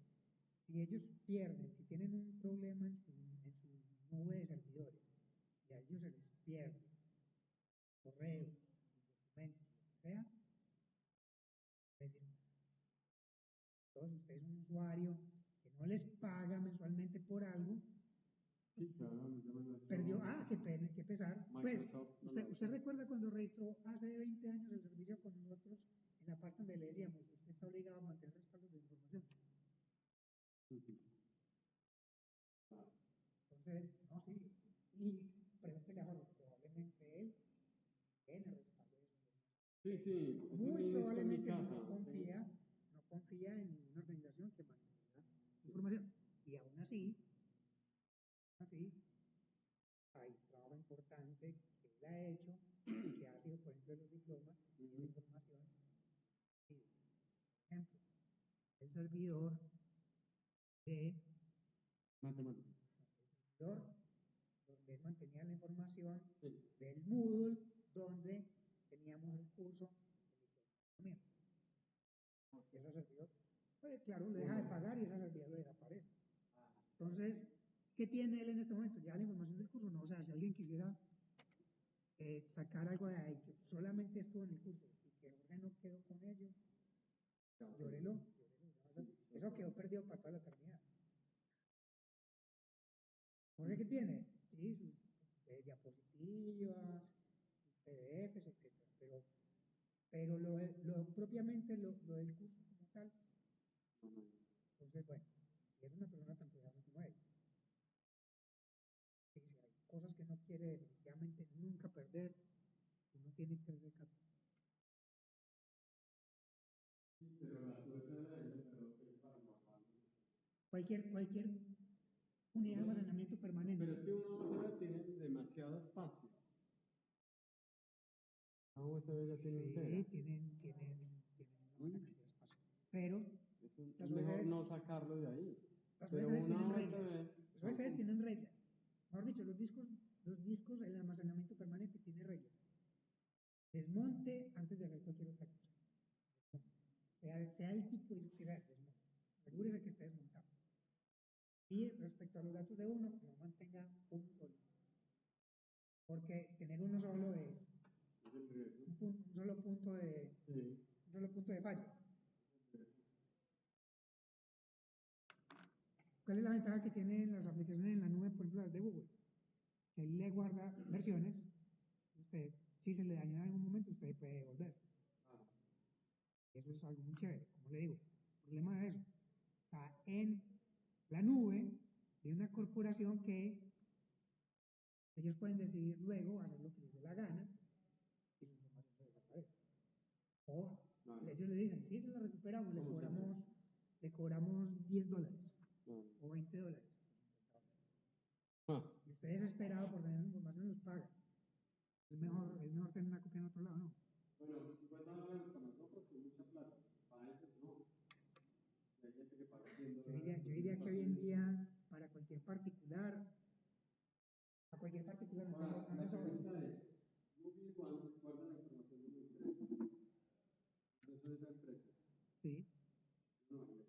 si tienen un problema en su nube de servidores, y a ellos se les pierde correos, documentos, lo que sea, es decir, entonces usted es un usuario que no les paga mensualmente por algo, Sí, claro, perdió, qué pesar. Pues, Microsoft no lo usted recuerda cuando registró hace 20 años el servicio con nosotros, en la parte donde le decíamos, usted está obligado a mantener respaldos de información. Entonces, no, sí, y pregúntele a Jorge, probablemente él tiene respaldo de su información. Sí, sí, eso Muy mismo en mi probablemente casa. no confía en ninguna organización que mantenga su información. Y aún así, hay trabajo importante que él ha hecho, que ha sido, por ejemplo, los diplomas, esa información. Y, por ejemplo, el servidor de Matemáticas. el servidor donde él mantenía la información Sí. del Moodle, donde teníamos el curso de microeconomía. Ese servidor, pues claro, le deja de pagar y ese servidor le desaparece. Entonces, ¿qué tiene él en este momento? Ya la información del curso, no, o sea, si alguien quisiera sacar algo de ahí, que solamente estuvo en el curso y que Jorge no quedó con ellos, llórelo. Eso quedó perdido para toda la eternidad. Jorge, ¿qué tiene? Sí, sus diapositivas, sus PDFs, etc. Pero propiamente lo del curso como tal. Entonces, bueno, y es una persona tan cuidadosa como él. Y si hay cosas que no quiere definitivamente nunca perder, uno tiene que hacer caso. Cualquier unidad de almacenamiento permanente. Pero es que una USB tiene demasiado espacio. Una USB ya tiene un tera. Sí, tienen una buena cantidad de espacio. Pero Es mejor no sacarlo de ahí. Las Pero USBs una tienen USB, reglas. Las USBs tienen reglas. Mejor dicho, los discos, el almacenamiento permanente tiene reglas. Desmonte antes de hacer cualquier otra cosa. Sea el tipo de disco que sea, desmonte. Asegúrese que esté desmontado. Y respecto a los datos de uno, que no mantenga uno solo. Porque tener uno solo es un solo punto de falla. ¿Cuál es la ventaja que tienen las aplicaciones en la nube, por ejemplo, las de Google? Que él le guarda versiones. Usted, si se le daña en algún momento, usted puede devolver. Eso es algo muy chévere, como le digo. El problema es eso. Está en la nube de una corporación que ellos pueden decidir luego hacer lo que les dé la gana y su información se desaparece. O ellos le dicen, si se la recuperamos, le cobramos $10 o $20. Y usted desesperado por tener información los paga. Es mejor tener una copia en otro lado, ¿no? Bueno, $50 para nosotros es mucha plata. Para ellos no. Y hay gente que paga $100. Yo diría que hoy en día, para cualquier particular, a cualquier particular no Ahora, no la le sobra. pregunta es, Google One guarda la información de mi empresa. Yo soy esa empresa. Sí. No, no.